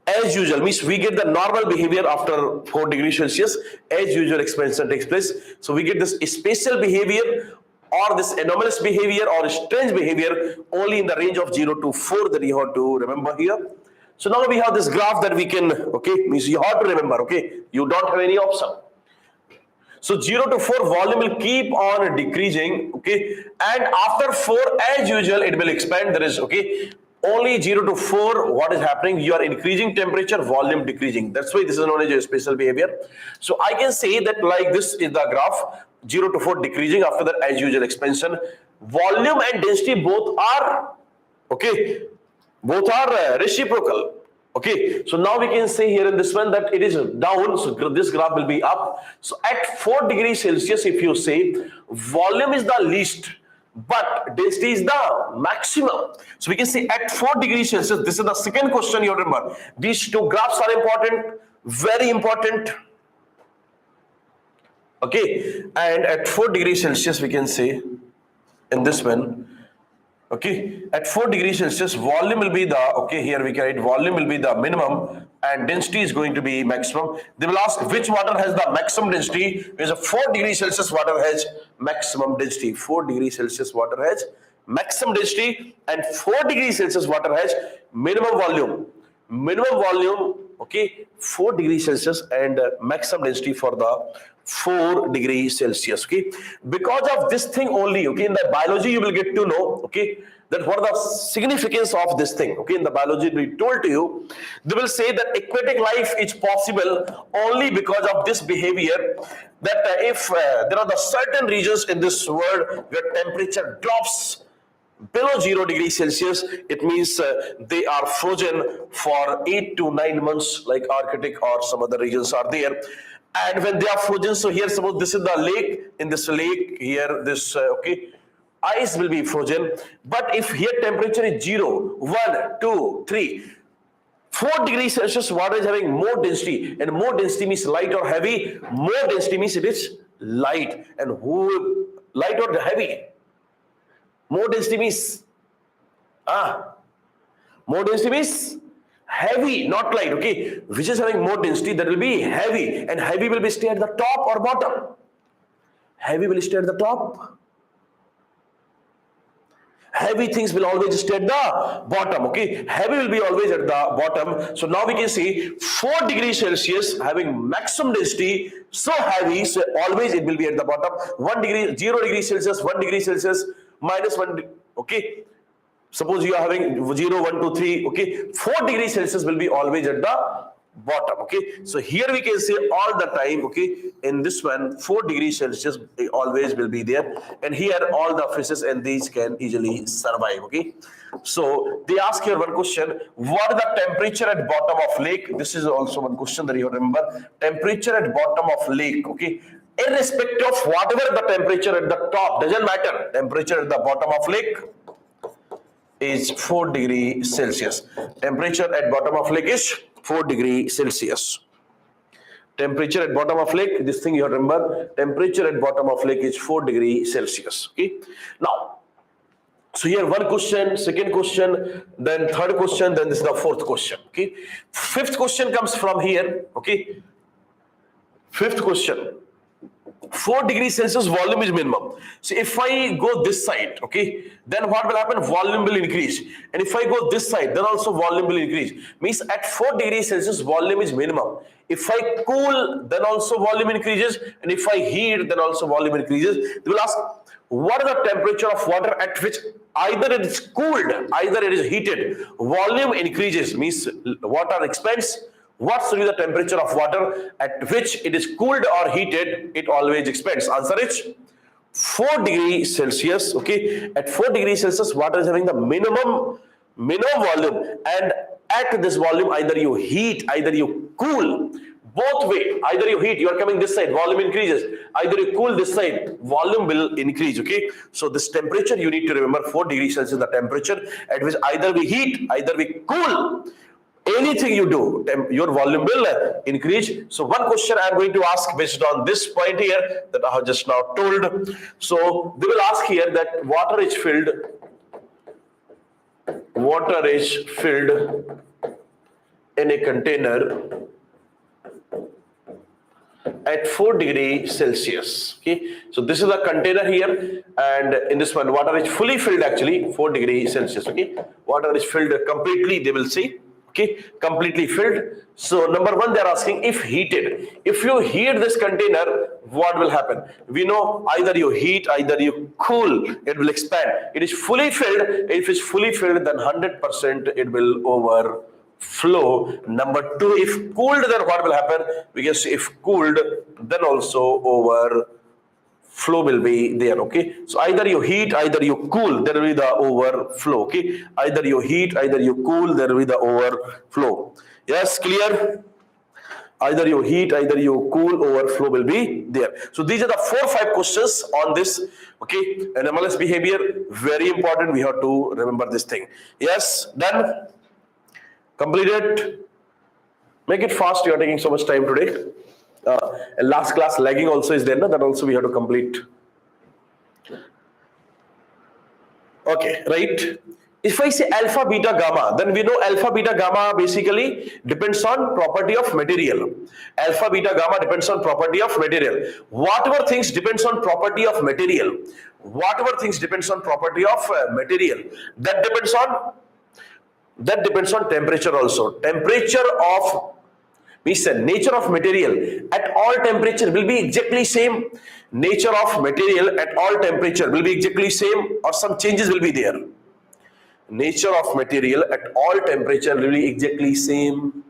as usual, means we get the normal behavior after 4 degrees Celsius, as usual, expansion takes place. So we get this spatial behavior or this anomalous behavior or strange behavior only in the range of 0 to 4 that you have to remember here. So now we have this graph that we can, means you have to remember, you don't have any option. So 0 to 4 volume will keep on decreasing, and after 4 as usual it will expand. There is, only 0 to 4, what is happening? You are increasing temperature, volume decreasing. That's why this is known as a spatial behavior. So I can say that like this is the graph, 0 to 4 decreasing, after that as usual expansion. Volume and density both are, reciprocal. So now we can say here in this one that it is down, so this graph will be up. So at 4 degrees Celsius, if you say volume is the least, but density is the maximum. So we can say at 4 degrees Celsius, this is the second question you remember. These two graphs are important, very important. And at 4 degrees Celsius, we can say in this one, at 4 degrees Celsius, volume will be the, here we can write volume will be the minimum and density is going to be maximum. They will ask which water has the maximum density. Because a 4 degrees Celsius water has maximum density. 4 degrees Celsius water has maximum density and 4 degrees Celsius water has minimum volume. Minimum volume, 4 degrees Celsius and maximum density for the 4 degrees Celsius. Because of this thing only, in the biology you will get to know, that what are the significance of this thing. In the biology we told to you, they will say that aquatic life is possible only because of this behavior, that if there are the certain regions in this world where temperature drops below 0 degrees Celsius, it means they are frozen for 8 to 9 months, like Arctic or some other regions are there. And when they are frozen, so here suppose this is the lake, in this lake here this ice will be frozen. But if here temperature is 0, 1, 2, 3, 4 degrees Celsius water is having more density, and more density means light or heavy. More density means it is light, and light or heavy. More density means more density means heavy, not light. Okay, which is having more density, that will be heavy, and heavy will be stay at the top or bottom. Heavy will stay at the top. Heavy things will always stay at the bottom. Okay, heavy will be always at the bottom. So now we can see 4 degrees Celsius having maximum density, so heavy, so always it will be at the bottom. 1 degree, 0 degrees Celsius, 1 degree Celsius, -1. Okay, suppose you are having 0, 1, 2, 3. Okay, 4 degrees Celsius will be always at the bottom. Okay, so here we can say all the time. Okay, in this one 4 degrees Celsius always will be there, and here all the fishes and these can easily survive. Okay, so they ask here one question: what is the temperature at bottom of lake? This is also one question that you remember. Temperature at bottom of lake. Okay, irrespective of whatever the temperature at the top, doesn't matter. Temperature at the bottom of lake is 4 degrees Celsius. Temperature at bottom of lake is 4 degrees Celsius. Temperature at bottom of lake, this thing you remember, temperature at bottom of lake is 4 degrees Celsius. Okay, now, so here one question, second question, then third question, then this is the fourth question. Okay, fifth question comes from here. Okay, fifth question: 4 degrees Celsius volume is minimum. So if I go this side, okay, then what will happen? Volume will increase. And if I go this side, then also volume will increase. Means at 4 degrees Celsius, volume is minimum. If I cool, then also volume increases. And if I heat, then also volume increases. They will ask, what is the temperature of water at which either it is cooled, either it is heated? Volume increases, means water expands. What should be the temperature of water at which it is cooled or heated? It always expands. Answer is 4 degrees Celsius. Okay, at 4 degrees Celsius, water is having the minimum volume, and at this volume, either you heat, either you cool. Both way, either you heat, you are coming this side, volume increases. Either you cool this side, volume will increase. Okay, so this temperature you need to remember: 4 degrees Celsius, the temperature at which either we heat, either we cool. Anything you do, your volume will increase. So one question I am going to ask based on this point here that I have just now told. So they will ask here that water is filled in a container at 4 degrees Celsius. Okay, so this is a container here, and in this one water is fully filled, actually 4 degrees Celsius. Okay, water is filled completely, they will say. Okay, completely filled. So number one, they are asking if heated. If you heat this container, what will happen? We know either you heat, either you cool, it will expand. It is fully filled. If it's fully filled, then 100% it will overflow. Number two, if cooled, then what will happen? We can say if cooled, then also overflow will be there. Okay, so either you heat, either you cool, there will be the overflow. Okay, either you heat, either you cool, there will be the overflow. Yes, clear? Either you heat, either you cool, overflow will be there. So these are the 4-5 questions on this. Okay, anomalous behavior, very important. We have to remember this thing. Yes, done. Completed. Make it fast. You are taking so much time today. And last class lagging also is there, no? That also we have to complete. Okay, right? If I say alpha, beta, gamma, then we know alpha, beta, gamma basically depends on property of material. Alpha, beta, gamma depends on property of material. Whatever things depends on property of material, whatever things depends on property of material, that depends on temperature also. Temperature of means the nature of material at all temperature will be exactly same. Nature of material at all temperature will be exactly same, or some changes will be there. Nature of material at all temperature will be exactly same.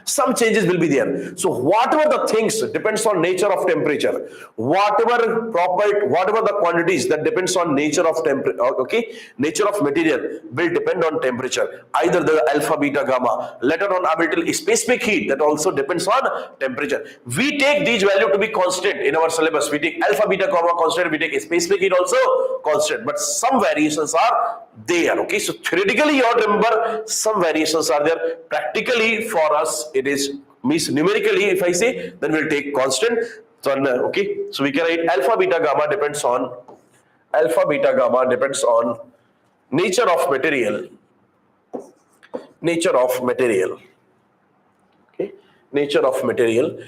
Some changes will be there. So whatever the things depends on nature of temperature, whatever the quantities that depends on nature of temperature, okay, nature of material will depend on temperature. Either the alpha, beta, gamma. Later on I will tell specific heat, that also depends on temperature. We take these value to be constant in our syllabus. We take alpha, beta, gamma constant. We take specific heat also constant. But some variations are there. Okay, so theoretically you have to remember some variations are there. Practically for us it is, means numerically if I say, then we'll take constant. So okay, so we can write alpha, beta, gamma depends on alpha, beta, gamma depends on nature of material. Nature of material. Okay, nature of material.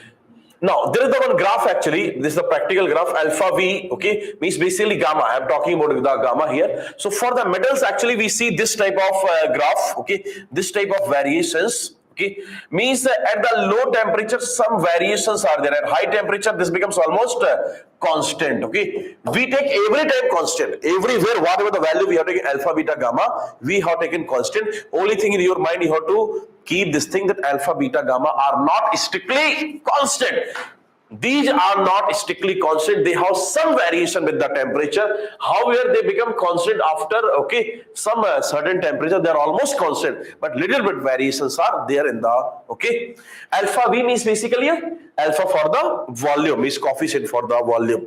Now, there is the one graph actually. This is the practical graph. Alpha V, okay, means basically gamma. I am talking about the gamma here. So, for the metals, actually, we see this type of graph, okay, this type of variations. Okay, means at the low temperature, some variations are there. At high temperature, this becomes almost constant. Okay, we take every time constant. Everywhere, whatever the value we have taken alpha, beta, gamma, we have taken constant. Only thing in your mind, you have to keep this thing that alpha, beta, gamma are not strictly constant. These are not strictly constant. They have some variation with the temperature. However, they become constant after, okay, some certain temperature. They are almost constant, but little bit variations are there in the, okay. Alpha V means basically alpha for the volume, is coefficient for the volume.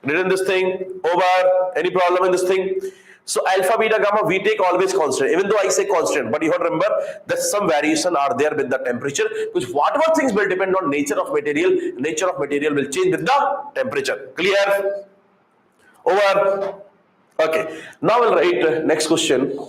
Written this thing over, any problem in this thing? So alpha, beta, gamma, we take always constant, even though I say constant, but you have to remember that some variation are there with the temperature, because whatever things will depend on nature of material will change with the temperature. Clear? Over. Okay. Now we'll write next question.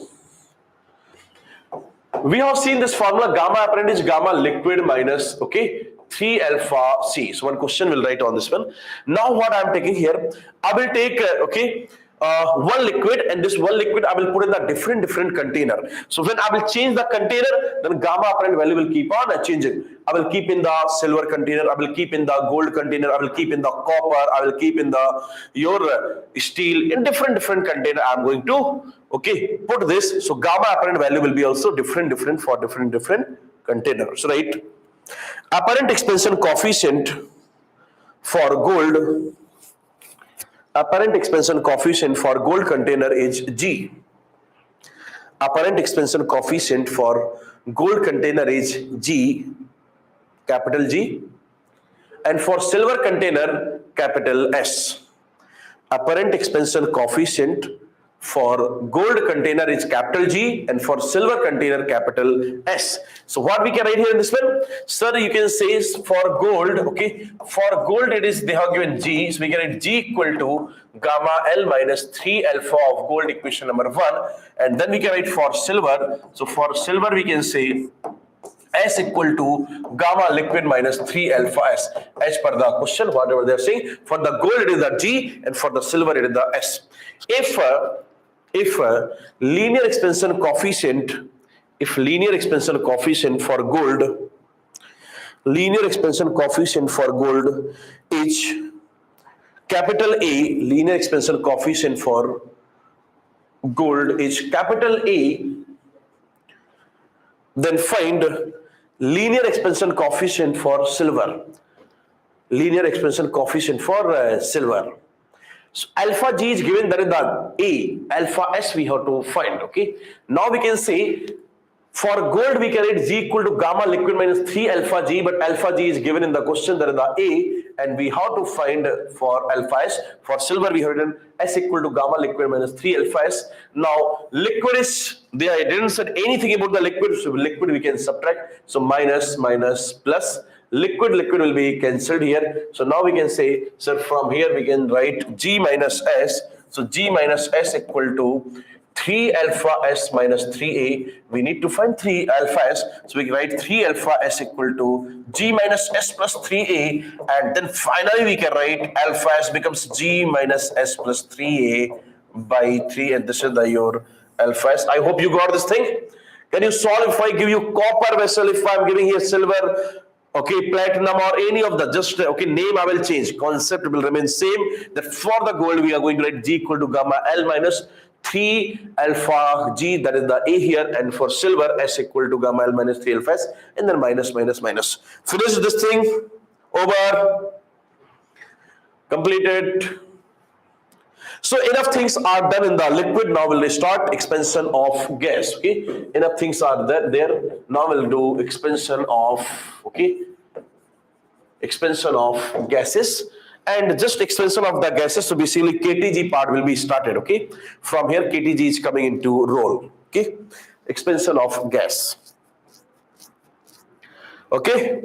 We have seen this formula, gamma apparent is gamma liquid minus, okay, 3 alpha C. So one question we'll write on this one. Now what I'm taking here, I will take, okay, one liquid, and this one liquid I will put in the different container. So when I will change the container, then gamma apparent value will keep on changing. I will keep in the silver container, I will keep in the gold container, I will keep in the copper, I will keep in the your steel, in different container I'm going to, okay, put this. So gamma apparent value will be also different for different containers, right? Apparent expansion coefficient for gold, apparent expansion coefficient for gold container is G. Apparent expansion coefficient for gold container is G, capital G, and for silver container, capital S. Apparent expansion coefficient for gold container is capital G, and for silver container, capital S. So what we can write here in this one? Sir, you can say for gold, okay, for gold it is, they have given G, so we can write G equal to gamma L minus 3 alpha of gold, equation number 1, and then we can write for silver. So for silver we can say S equal to gamma liquid minus 3 alpha S, as per the question, whatever they are saying. For the gold it is the G, and for the silver it is the S. If linear expansion coefficient, if linear expansion coefficient for gold, linear expansion coefficient for gold is capital A, linear expansion coefficient for gold is capital A, then find linear expansion coefficient for silver. Linear expansion coefficient for silver. So alpha G is given, that is the A, alpha S we have to find, okay. Now we can say for gold we can write G equal to gamma liquid minus 3 alpha G, but alpha G is given in the question, that is the A, and we have to find for alpha S. For silver we have written S equal to gamma liquid minus 3 alpha S. Now liquid is, I didn't say anything about the liquid, so liquid we can subtract, so minus plus, liquid will be cancelled here. So now we can say, sir, from here we can write G minus S. So G minus S equal to 3 alpha S minus 3A. We need to find 3 alpha S. So we can write 3 alpha S equal to G minus S plus 3A. And then finally we can write alpha S becomes G minus S plus 3A by 3. And this is your alpha S. I hope you got this thing. Can you solve if I give you copper vessel, if I'm giving here silver, okay, platinum, or any of the, just, okay, name I will change, concept will remain same. That for the gold we are going to write G equal to gamma L minus 3 alpha G, that is the A here, and for silver S equal to gamma L minus 3 alpha S, and then minus. Finish this thing, over, completed. So enough things are done in the liquid. Now we'll start expansion of gas. Okay, enough things are there. Now we'll do expansion of, okay, expansion of gases, and just expansion of the gases. So basically KTG part will be started. Okay, from here KTG is coming into role. Okay, expansion of gas. Okay.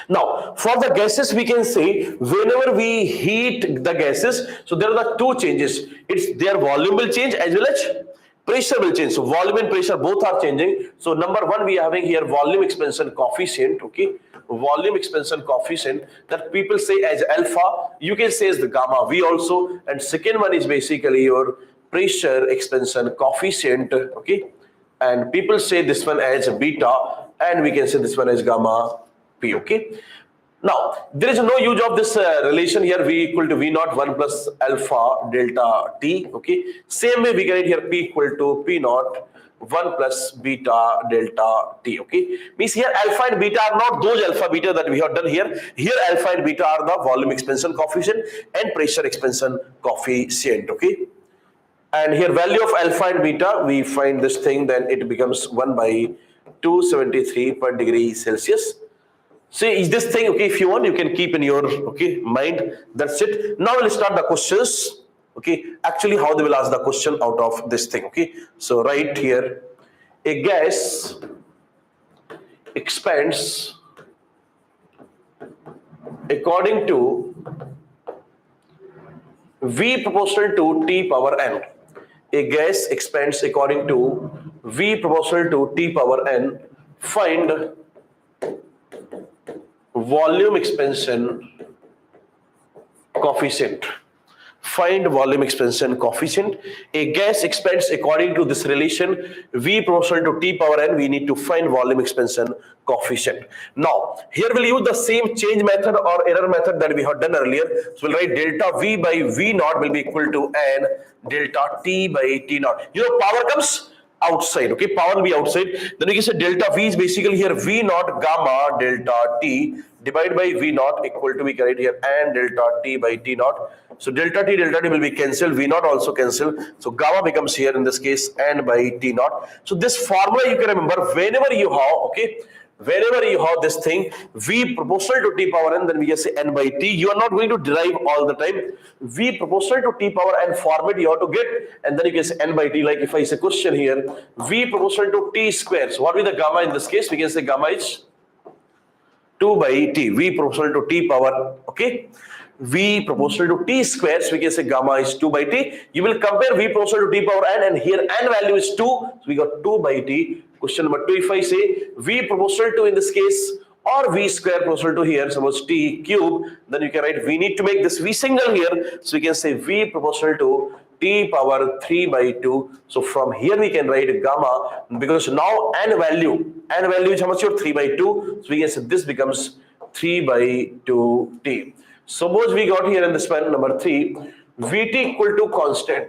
Now, for the gases, we can say whenever we heat the gases, so there are the two changes. It's their volume will change as well as pressure will change. So volume and pressure both are changing. So number one, we are having here volume expansion coefficient. Okay, volume expansion coefficient that people say as alpha. You can say as the gamma V also. And second one is basically your pressure expansion coefficient. Okay, and people say this one as beta, and we can say this one as gamma P. Okay. Now, there is no use of this relation here, V equal to V naught 1 plus alpha delta T. Okay. Same way we get it here, P equal to P naught 1 plus beta delta T. Okay. Means here alpha and beta are not those alpha beta that we have done here. Here alpha and beta are the volume expansion coefficient and pressure expansion coefficient. Okay. And here value of alpha and beta, we find this thing, then it becomes 1 by 273 per degree Celsius. See, is this thing, okay, if you want, you can keep in your, okay, mind. That's it. Now we'll start the questions. Okay, actually how they will ask the question out of this thing. Okay, so right here, a gas expands according to V proportional to T power n. A gas expands according to V proportional to T power n. Find volume expansion coefficient. Find volume expansion coefficient. A gas expands according to this relation V proportional to T power n. We need to find volume expansion coefficient. Now, here we'll use the same change method or error method that we had done earlier. So we'll write delta V by V naught will be equal to n delta T by T naught. You know, power comes outside. Okay, power will be outside. Then we can say delta V is basically here V naught gamma delta T divided by V naught equal to, we can write here n delta T by T naught. So delta T will be cancelled, V naught also cancelled. So gamma becomes here in this case n by T naught. So this formula you can remember whenever you have, okay, whenever you have this thing V proportional to T power n, then we can say n by T. You are not going to derive all the time. V proportional to T power n format you have to get, and then you can say n by T. Like if I say question here, V proportional to T square. So what will be the gamma in this case? We can say gamma is 2 by T. V proportional to T power, okay, V proportional to T square, so we can say gamma is 2 by T. You will compare V proportional to T power n, and here n value is 2, so we got 2 by T. Question number 2, if I say V proportional to in this case or V square proportional to here, suppose T cube, then you can write, we need to make this V single here, so we can say V proportional to T power 3 by 2. So from here we can write gamma, because now n value is how much? Your 3 by 2, so we can say this becomes 3 by 2 T. Suppose we got here in this one number 3, Vt equal to constant.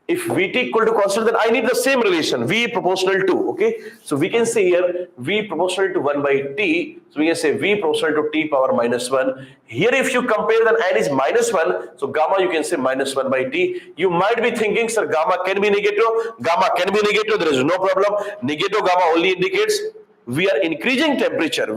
If Vt equal to constant, then I need the same relation, V proportional to, okay. So we can say here V proportional to 1 by T, so we can say V proportional to T power minus 1. Here if you compare, then n is minus 1, so gamma you can say minus 1 by T. You might be thinking, sir, gamma can be negative, there is no problem. Negative gamma only indicates we are increasing temperature,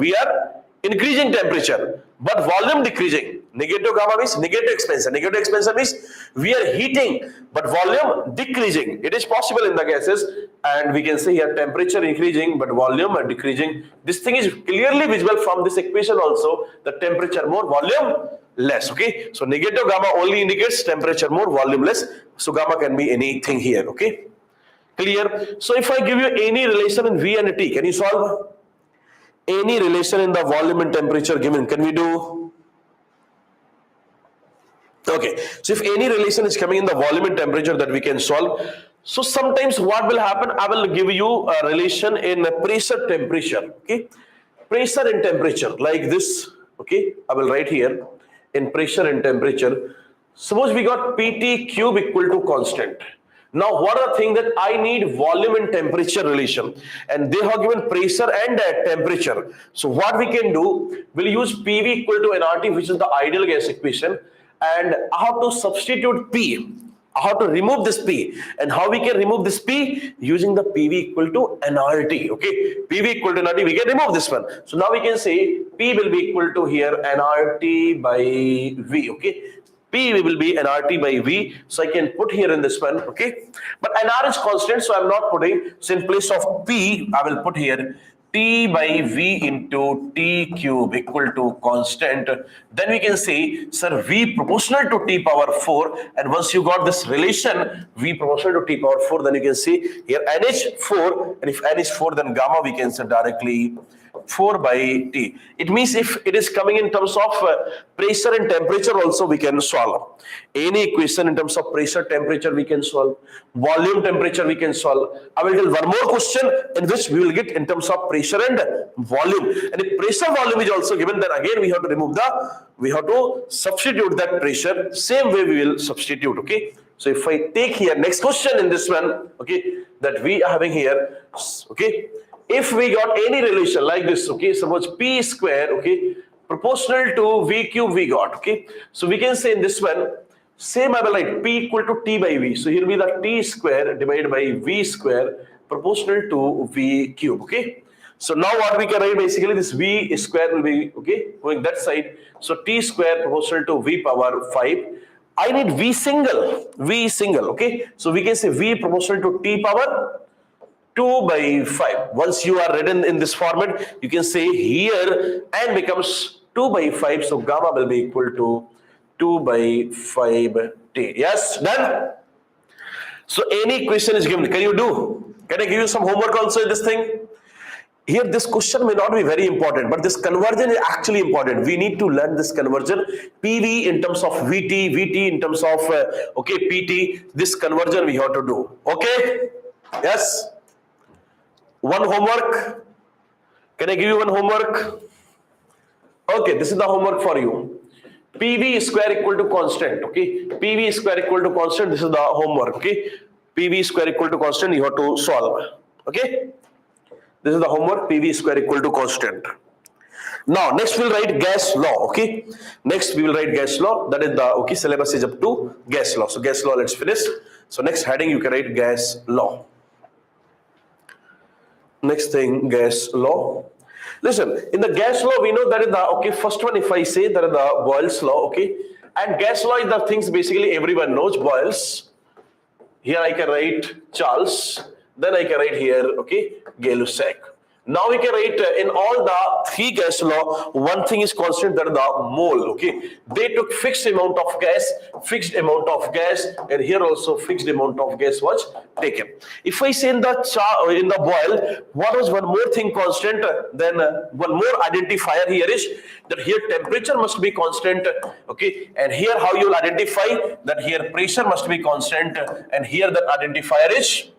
but volume decreasing. Negative gamma means negative expansion. Negative expansion means we are heating, but volume decreasing. It is possible in the gases, and we can say here temperature increasing, but volume decreasing. This thing is clearly visible from this equation also. The temperature more, volume less. Okay, so negative gamma only indicates temperature more, volume less. So gamma can be anything here. Okay, clear? So if I give you any relation in V and T, can you solve? Any relation in the volume and temperature given, can we do? Okay, so if any relation is coming in the volume and temperature that we can solve, so sometimes what will happen, I will give you a relation in pressure temperature. Okay, pressure and temperature like this. Okay, I will write here in pressure and temperature. Suppose we got Pt cube equal to constant. Now what are the thing that I need volume and temperature relation, and they have given pressure and temperature. So what we can do, we'll use PV equal to nRT, which is the ideal gas equation, and I have to substitute P. I have to remove this P, and how we can remove this P? Using the PV equal to nRT. Okay, PV equal to nRT, we can remove this one. So now we can say P will be equal to here nRT by V. Okay, P will be nRT by V, so I can put here in this one, okay. But nR is constant, so I'm not putting. So in place of P, I will put here T by V into T cube equal to constant. Then we can say, sir, V proportional to T power 4. And once you got this relation, V proportional to T power 4, then you can see here NH4. And if N is 4, then gamma we can say directly 4 by T. It means if it is coming in terms of pressure and temperature also we can solve. Any equation in terms of pressure, temperature we can solve. Volume, temperature we can solve. I will tell one more question in which we will get in terms of pressure and volume. And if pressure volume is also given, then again we have to substitute that pressure. Same way we will substitute, okay? So if I take here next question in this one, okay, that we are having here, okay, if we got any relation like this, okay, suppose P square, okay, proportional to V cube we got, okay. So we can say in this one, same I will write P equal to T by V. So here will be the T square divided by V square proportional to V cube, okay. So now what we can write basically this V square will be, okay, going that side. So T square proportional to V power 5. I need V single, okay. So we can say V proportional to T power 2 by 5. Once you are written in this format, you can say here and becomes 2 by 5. So gamma will be equal to 2 by 5 T. Yes, done? So any question is given. Can you do? Can I give you some homework also in this thing? Here this question may not be very important, but this conversion is actually important. We need to learn this conversion. PV in terms of VT, VT in terms of okay, PT. This conversion we have to do. Okay? Yes? One homework. Can I give you one homework? Okay, this is the homework for you. PV square equal to constant. Okay, PV square equal to constant. This is the homework. Okay, PV square equal to constant. You have to solve. Okay, this is the homework. PV square equal to constant. Now next we'll write gas law. Okay, next we will write gas law. That is the okay syllabus is up to gas law. So gas law. Let's finish. So next heading you can write gas law. Next thing, gas law. Listen, in the gas law, we know that is the, okay, first one, if I say that is the Boyle's law, okay, and gas law is the things basically everyone knows, Boyle's. Here I can write Charles, then I can write here, okay, Gay-Lussac. Now we can write in all the three gas law, one thing is constant, that is the mole, okay. They took fixed amount of gas, and here also fixed amount of gas was taken. If I say in the Boyle, what was one more thing constant, then one more identifier here is that here temperature must be constant, okay, and here how you will identify that here pressure must be constant, and here the identifier is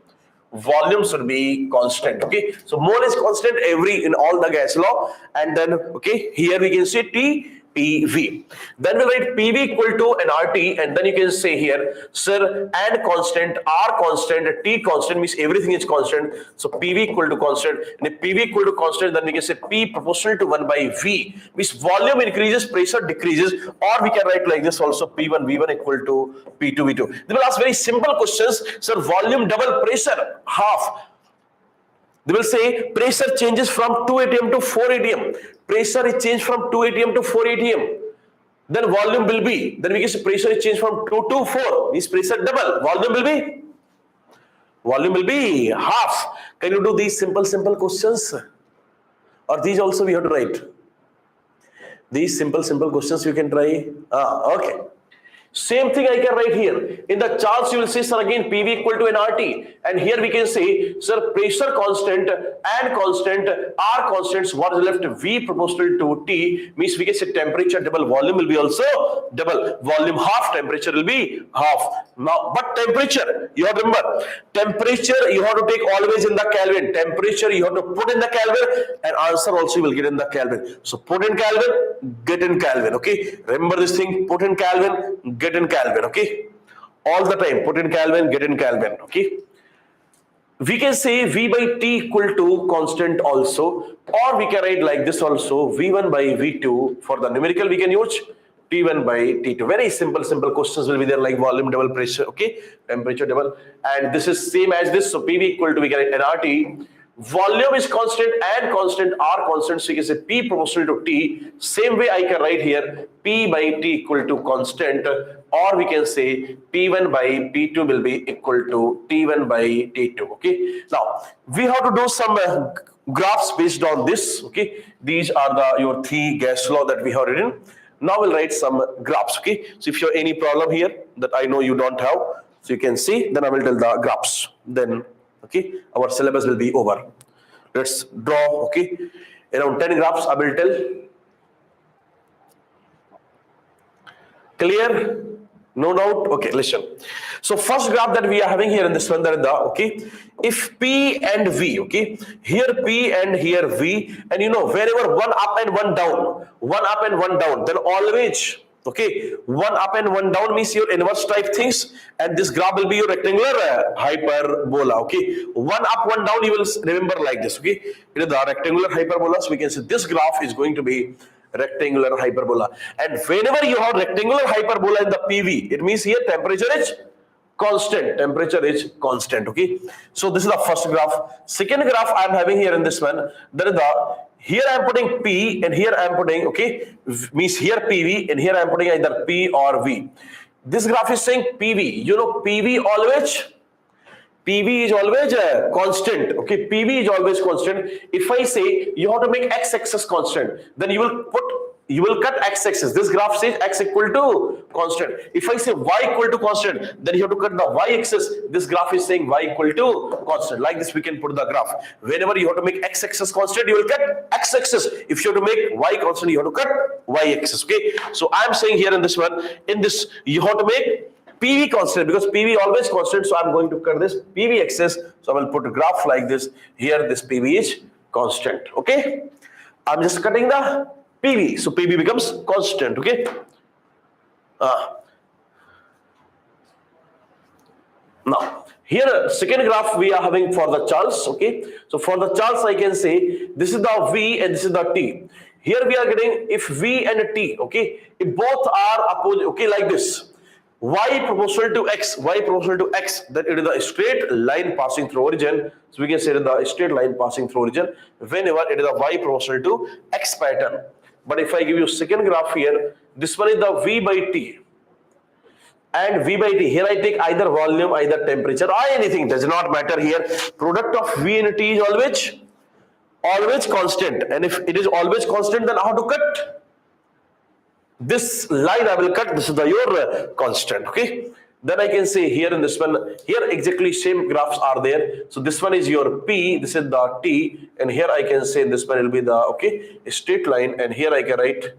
volume should be constant, okay. So mole is constant in all the gas law, and then okay, here we can say T PV. Then we'll write PV equal to an RT, and then you can say here, sir, and constant, R constant, T constant means everything is constant. So PV equal to constant, and if PV equal to constant, then we can say P proportional to 1 by V, means volume increases, pressure decreases, or we can write like this also, P1 V1 equal to P2 V2. They will ask very simple questions, sir, volume double, pressure half. They will say pressure changes from 2 atm to 4 atm. Pressure is changed from 2 atm to 4 atm. Then volume will be, then we can say pressure is changed from 2 to 4. Means pressure double. Volume will be half. Can you do these simple questions? Or these also we have to write? These simple questions you can try. Okay. Same thing I can write here. In the charts you will see, sir, again PV equal to an RT. And here we can say, sir, pressure constant and constant are constants. What is left? V proportional to T, means we can say temperature double, volume will be also double. Volume half, temperature will be half. Now, but temperature, you have to remember, temperature you have to take always in the Kelvin. Temperature you have to put in the Kelvin, and answer also you will get in the Kelvin. So put in Kelvin, get in Kelvin, okay? Remember this thing, put in Kelvin, get in Kelvin, okay? All the time, put in Kelvin, get in Kelvin, okay? We can say V by T equal to constant also, or we can write like this also, V1 by V2. For the numerical we can use T1 by T2. Very simple questions will be there, like volume double, pressure, okay, temperature double, and this is same as this. So PV equal to, we can write nRT. Volume is constant and constant are constant, so you can say P proportional to T. Same way I can write here P by T equal to constant, or we can say P1 by P2 will be equal to T1 by T2. Okay. Now we have to do some graphs based on this. Okay, these are the your three gas law that we have written. Now we'll write some graphs. Okay, so if you have any problem here that I know you don't have, so you can see, then I will tell the graphs. Then okay, our syllabus will be over. Let's draw. Okay, around 10 graphs I will tell. Clear? No doubt? Okay, listen. So first graph that we are having here in this one, that is the, okay, if P and V, okay, here P and here V, and you know, wherever one up and one up and one down, then always, okay, one up and one down means your inverse type things, and this graph will be your rectangular hyperbola, okay. One up, one down, you will remember like this, okay. It is the rectangular hyperbola, so we can say this graph is going to be rectangular hyperbola. And whenever you have rectangular hyperbola in the PV, it means here temperature is constant. Temperature is constant. Okay. So this is the first graph. Second graph I am having here in this one. There is the, here I am putting P and here I am putting, okay, means here PV and here I am putting either P or V. This graph is saying PV. You know, PV is always constant. Okay, PV is always constant. If I say you have to make x-axis constant, then you will cut x-axis. This graph says x equal to constant. If I say y equal to constant, then you have to cut the y-axis. This graph is saying y equal to constant. Like this, we can put the graph. Whenever you have to make x-axis constant, you will cut x-axis. If you have to make y constant, you have to cut y-axis. Okay. So I am saying here in this one, in this you have to make PV constant, because PV always constant, so I'm going to cut this PV axis. So I will put a graph like this. Here this PV is constant. Okay, I'm just cutting the PV, so PV becomes constant. Okay. Now here second graph we are having for the Charles. Okay, so for the Charles I can say this is the V and this is the T. Here we are getting if V and T, okay, if both are opposite, okay, like this, y proportional to x, then it is the straight line passing through origin. So we can say that the straight line passing through origin whenever it is a y proportional to x pattern. But if I give you second graph here, this one is the V by T. And V by T, here I take either volume, either temperature, or anything, does not matter here. Product of V and T is always constant. And if it is always constant, then how to cut? This line I will cut, this is the your constant. Okay, then I can say here in this one, here exactly same graphs are there. So this one is your P, this is the T, and here I can say this one will be the, okay, straight line, and here I can write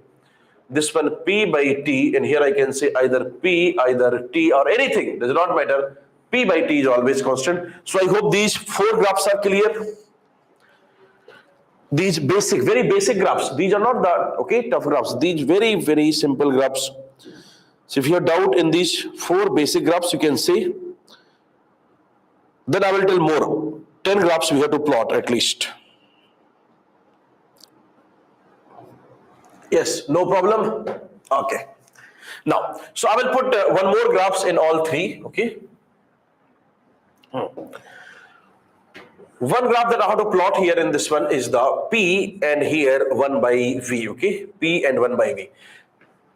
this one P by T, and here I can say either P, either T, or anything, does not matter. P by T is always constant. So I hope these four graphs are clear. These basic, very basic graphs, these are not the, okay, tough graphs, these very simple graphs. So if you have doubt in these four basic graphs, you can say, then I will tell more. 10 graphs we have to plot at least. Yes, no problem. Okay. Now, so I will put one more graphs in all three. Okay. One graph that I have to plot here in this one is the P and here 1 by V, okay? P and 1 by V.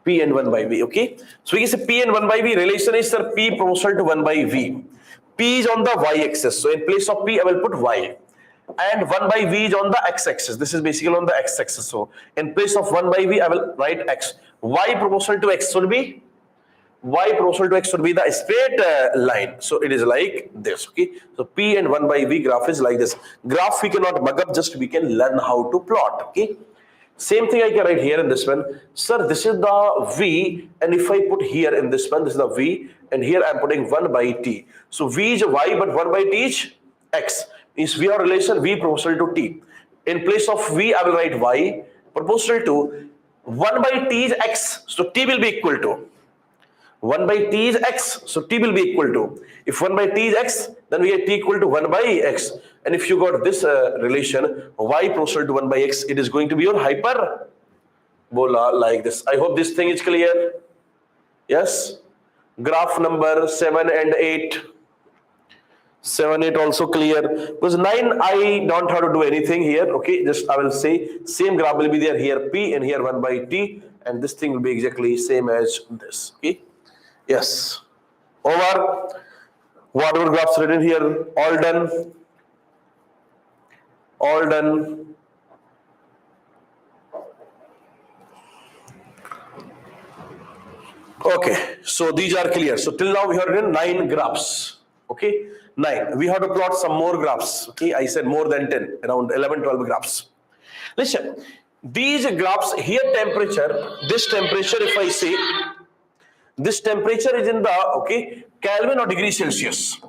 P and 1 by V, okay? So we can say P and 1 by V relation is, sir, P proportional to 1 by V. P is on the y-axis. So in place of P, I will put Y. And 1 by V is on the x-axis. This is basically on the x-axis. So in place of 1 by V, I will write X. Y proportional to X should be, y proportional to x should be the straight line. So it is like this. Okay, so P and 1 by V graph is like this. Graph we cannot mug up, just we can learn how to plot. Okay, same thing I can write here in this one. Sir, this is the V, and if I put here in this one, this is the V, and here I am putting 1 by T. So V is y, but 1 by T is x. Means we have relation V proportional to T. In place of V, I will write y proportional to 1 by T is x. So T will be equal to 1 by T is x, so T will be equal to, if 1 by T is x, then we get T equal to 1 by x. And if you got this relation, y proportional to 1 by x, it is going to be your hyperbola like this. I hope this thing is clear. Yes. Graph number 7 and 8. 7, 8 also clear. Because 9, I don't have to do anything here. Okay, just I will say same graph will be there here, P, and here 1 by T, and this thing will be exactly same as this. Okay. Yes. Over. Whatever graphs written here, all done. All done. Okay, so these are clear. So till now we have written 9 graphs. Okay, 9. We have to plot some more graphs. Okay, I said more than 10, around 11, 12 graphs. Listen, these graphs here temperature, this temperature if I say, this temperature is in the, okay, Kelvin or degree Celsius.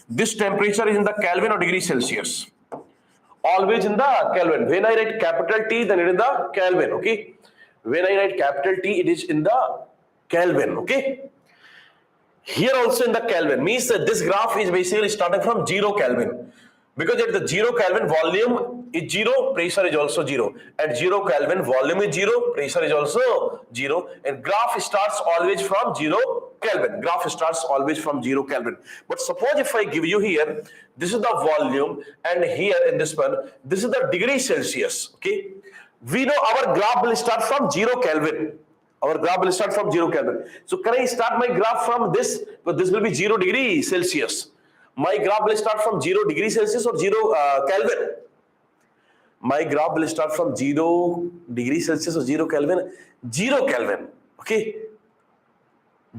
This temperature is in the Kelvin or degree Celsius. Always in the Kelvin. When I write capital T, then it is the Kelvin, okay? When I write capital T, it is in the Kelvin, okay? Here also in the Kelvin, means that this graph is basically starting from 0 Kelvin. Because at the 0 Kelvin, volume is 0, pressure is also 0. At 0 Kelvin, volume is 0, pressure is also 0. And graph starts always from 0 Kelvin. Graph starts always from 0 Kelvin. But suppose if I give you here, this is the volume, and here in this one, this is the degree Celsius, okay? We know our graph will start from 0 Kelvin. Our graph will start from 0 Kelvin. So can I start my graph from this? But this will be 0 degree Celsius. My graph will start from 0 degree Celsius or 0 Kelvin. My graph will start from 0 degree Celsius or 0 Kelvin. 0 Kelvin. Okay.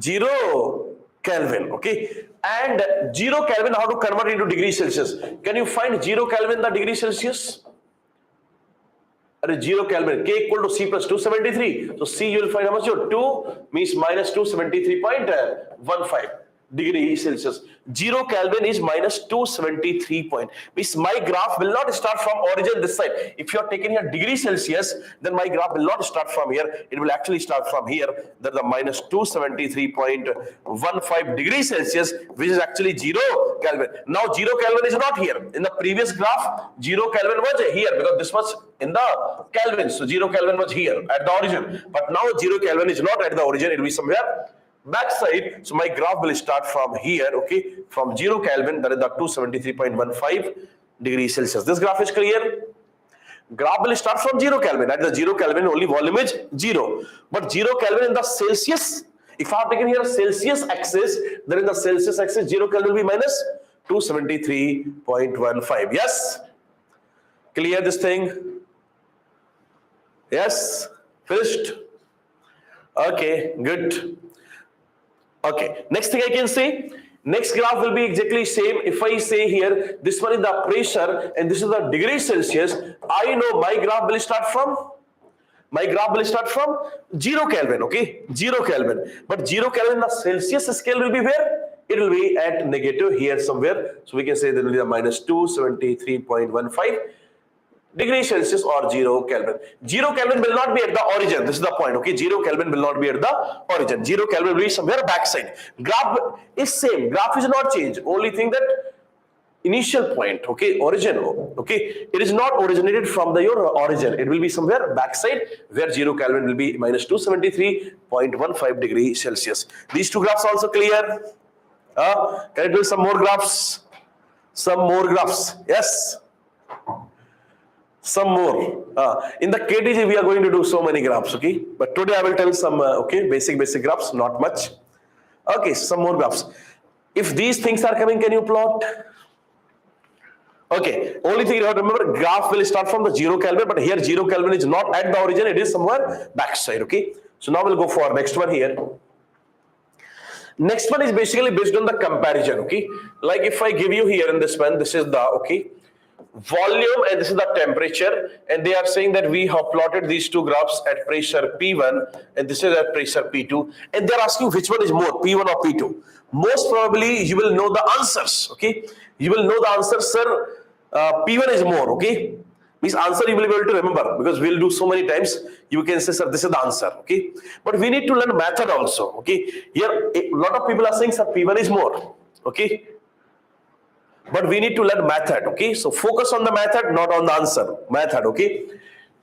0 Kelvin. Okay. And 0 Kelvin, how to convert into degree Celsius? Can you find 0 Kelvin the degree Celsius? 0 Kelvin, K equal to C plus 273. So C you will find how much? 2 means minus 273.15 degree Celsius. 0 Kelvin is minus 273 point. Means my graph will not start from origin this side. If you are taking here degree Celsius, then my graph will not start from here. It will actually start from here. That the minus 273.15 degree Celsius, which is actually 0 Kelvin. Now 0 Kelvin is not here. In the previous graph, 0 Kelvin was here because this was in the Kelvin. So 0 Kelvin was here at the origin. But now 0 Kelvin is not at the origin. It will be somewhere backside. So my graph will start from here, okay, from 0 Kelvin, that is the 273.15 degrees Celsius. This graph is clear. Graph will start from 0 Kelvin. At the 0 Kelvin, only volume is 0. But 0 Kelvin in the Celsius, if I have taken here Celsius axis, then in the Celsius axis, 0 Kelvin will be minus 273.15. Yes? Clear this thing? Yes? Finished? Okay, good. Okay, next thing I can say, next graph will be exactly same. If I say here, this one is the pressure and this is the degree Celsius, I know my graph will start from 0 Kelvin, okay, 0 Kelvin. But 0 Kelvin, the Celsius scale will be where? It will be at negative here somewhere. So we can say there will be a minus 273.15 degree Celsius or 0 Kelvin. 0 Kelvin will not be at the origin. This is the point. Okay, 0 Kelvin will not be at the origin. 0 Kelvin will be somewhere backside. Graph is same. Graph is not changed. Only thing that initial point, okay, origin, okay, it is not originated from your origin. It will be somewhere backside where 0 Kelvin will be minus 273.15 degree Celsius. These two graphs also clear. Can I do some more graphs? Some more graphs. Yes. Some more. In the KTG, we are going to do so many graphs, okay? But today I will tell some, okay, basic graphs, not much. Okay, some more graphs. If these things are coming, can you plot? Okay, only thing you have to remember, graph will start from the 0 Kelvin, but here 0 Kelvin is not at the origin, it is somewhere backside, okay? So now we'll go for next one here. Next one is basically based on the comparison, okay? Like if I give you here in this one, this is the, okay, volume and this is the temperature, and they are saying that we have plotted these two graphs at pressure P1 and this is at pressure P2, and they are asking which one is more, P1 or P2. Most probably you will know the answers, okay? You will know the answers, sir. P1 is more, okay? Means answer you will be able to remember because we'll do so many times. You can say, sir, this is the answer, okay? But we need to learn method also, okay? Here a lot of people are saying, sir, P1 is more, okay? But we need to learn method, okay? So focus on the method, not on the answer. Method, okay?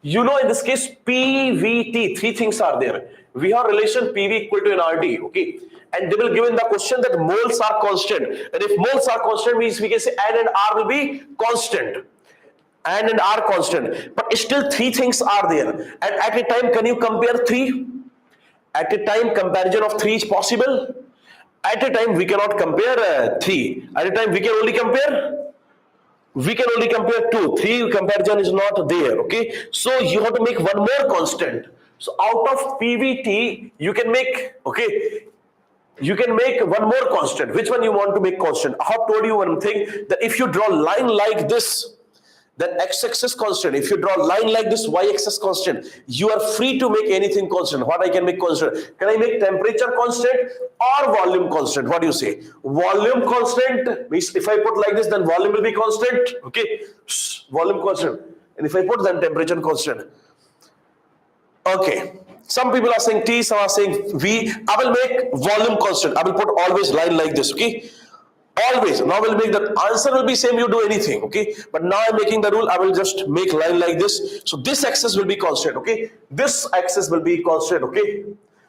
You know, in this case, PVT, three things are there. We have relation PV equal to nRT, okay? And they will give in the question that moles are constant. And if moles are constant, means we can say N and R will be constant. N and R constant. But still three things are there. And at a time, can you compare three? At a time, comparison of three is possible. At a time, we cannot compare 3. At a time, we can only compare We can only compare 2. 3 comparison is not there. Okay, so you have to make one more constant. So out of PVT, you can make, okay, you can make one more constant. Which one you want to make constant? I have told you one thing, that if you draw line like this, then x-axis constant. If you draw line like this, y-axis constant. You are free to make anything constant. What I can make constant? Can I make temperature constant or volume constant? What do you say? Volume constant means if I put like this, then volume will be constant. Okay, volume constant. And if I put, then temperature constant. Okay. Some people are saying T, some are saying V. I will make volume constant. I will put always line like this. Okay. Always. Now we'll make the answer will be same. You do anything. Okay. But now I'm making the rule. I will just make line like this. So this axis will be constant. Okay. This axis will be constant. Okay.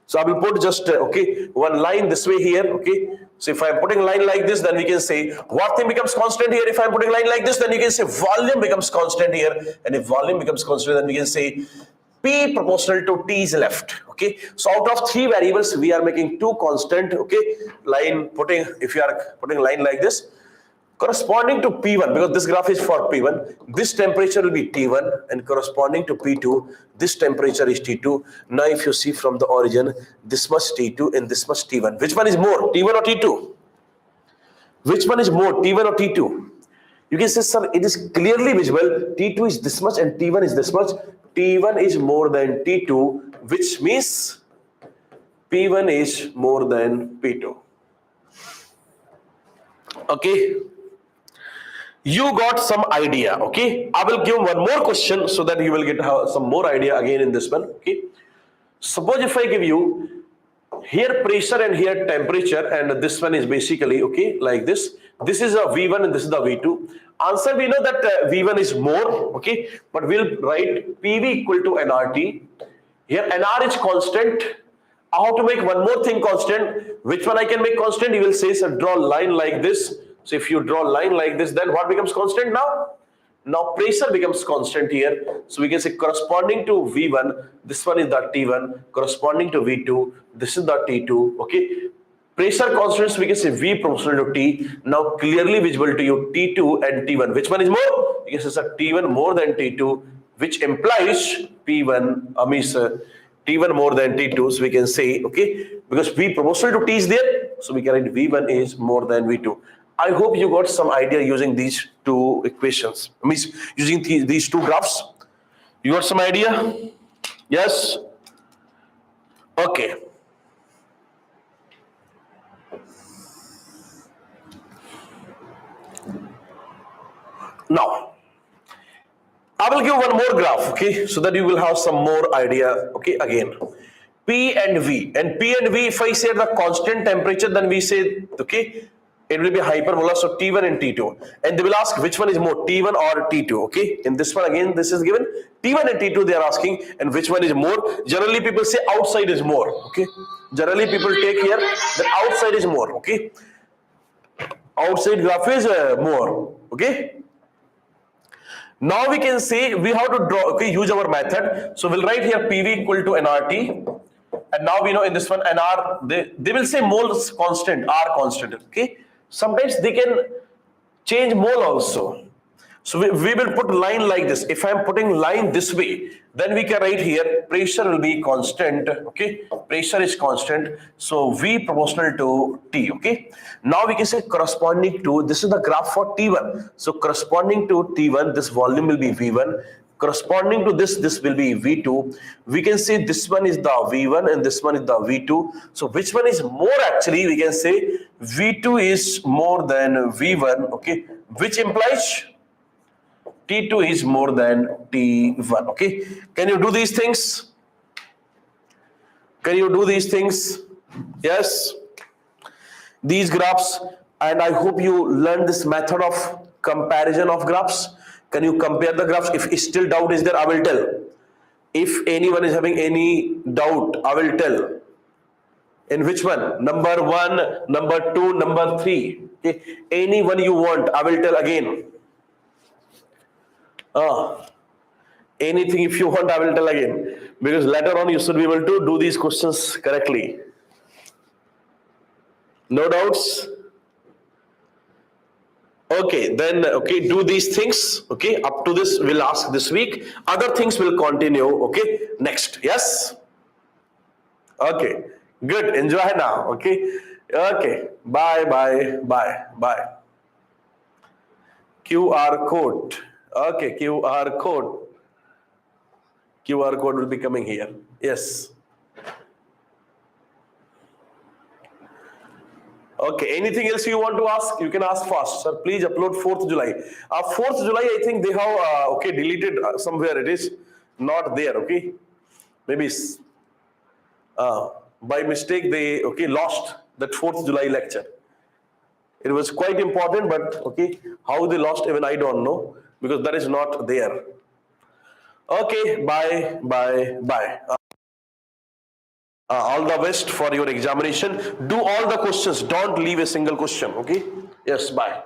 So I will put just okay, one line this way here. Okay. So if I'm putting line like this, then we can say what thing becomes constant here. If I'm putting line like this, then you can say volume becomes constant here. And if volume becomes constant, then we can say P proportional to T is left. Okay. So out of 3 variables, we are making 2 constant. Okay. Line putting, if you are putting line like this, corresponding to P1, because this graph is for P1, this temperature will be T1, and corresponding to P2, this temperature is T2. Now if you see from the origin, this much T2 and this much T1. Which one is more, T1 or T2? Which one is more, T1 or T2? You can say, sir, it is clearly visible. T2 is this much and T1 is this much. T1 is more than T2, which means P1 is more than P2. Okay. You got some idea. Okay. I will give one more question so that you will get some more idea again in this one. Okay. Suppose if I give you here pressure and here temperature, and this one is basically, okay, like this. This is a V1 and this is the V2. Answer, we know that V1 is more, okay, but we'll write PV equal to nRT. Here nR is constant. I have to make one more thing constant. Which one I can make constant? You will say, so draw line like this. So if you draw line like this, then what becomes constant now? Now pressure becomes constant here. So we can say corresponding to V1, this one is the T1, corresponding to V2, this is the T2, okay. Pressure constants, we can say V proportional to T. Now clearly visible to you T2 and T1. Which one is more? You can say T1 more than T2, which implies P1, means T1 more than T2. So we can say, okay, because V proportional to T is there, so we can write V1 is more than V2. I hope you got some idea using these 2 equations. Means using these 2 graphs. You got some idea? Yes? Okay. Now, I will give one more graph, okay, so that you will have some more idea, okay, again. P and V. And P and V, if I say the constant temperature, then we say, okay, it will be hyperbola, so T1 and T2. And they will ask which one is more, T1 or T2, okay. In this one, again, this is given, T1 and T2 they are asking, and which one is more. Generally, people say outside is more, okay. Generally, people take here that outside is more, okay. Outside graph is more, okay. Now we can say we have to draw, okay, use our method. So we'll write here PV equal to nRT. And now we know in this one nR, they will say moles constant, R constant, okay. Sometimes they can change mole also. So we will put line like this. If I'm putting line this way, then we can write here pressure will be constant, okay. Pressure is constant, so V proportional to T, okay. Now we can say corresponding to, this is the graph for T1. So corresponding to T1, this volume will be V1. Corresponding to this will be V2. We can say this one is the V1 and this one is the V2. So which one is more actually? We can say V2 is more than V1, okay, which implies T2 is more than T1, okay. Can you do these things? Can you do these things? Yes. These graphs, and I hope you learned this method of comparison of graphs. Can you compare the graphs? If still doubt is there, I will tell. If anyone is having any doubt, I will tell. In which one? Number 1, number 2, number 3. Okay. Any one you want, I will tell again. Anything if you want, I will tell again. Because later on you should be able to do these questions correctly. No doubts? Okay, then okay, do these things. Okay, up to this we'll ask this week. Other things will continue. Okay, next. Yes. Okay, good. Enjoy now. Okay. Okay. Bye. Bye. Bye. Bye. QR code. Okay, QR code. QR code will be coming here. Yes. Okay, anything else you want to ask? You can ask fast, sir. Please upload 4th July. 4th July, I think they have, okay, deleted somewhere. It is not there, okay? Maybe by mistake they, okay, lost that 4th July lecture. It was quite important, but okay, how they lost even I don't know, because that is not there. Okay, bye, bye, bye. All the best for your examination. Do all the questions. Don't leave a single question. Okay. Yes. Bye.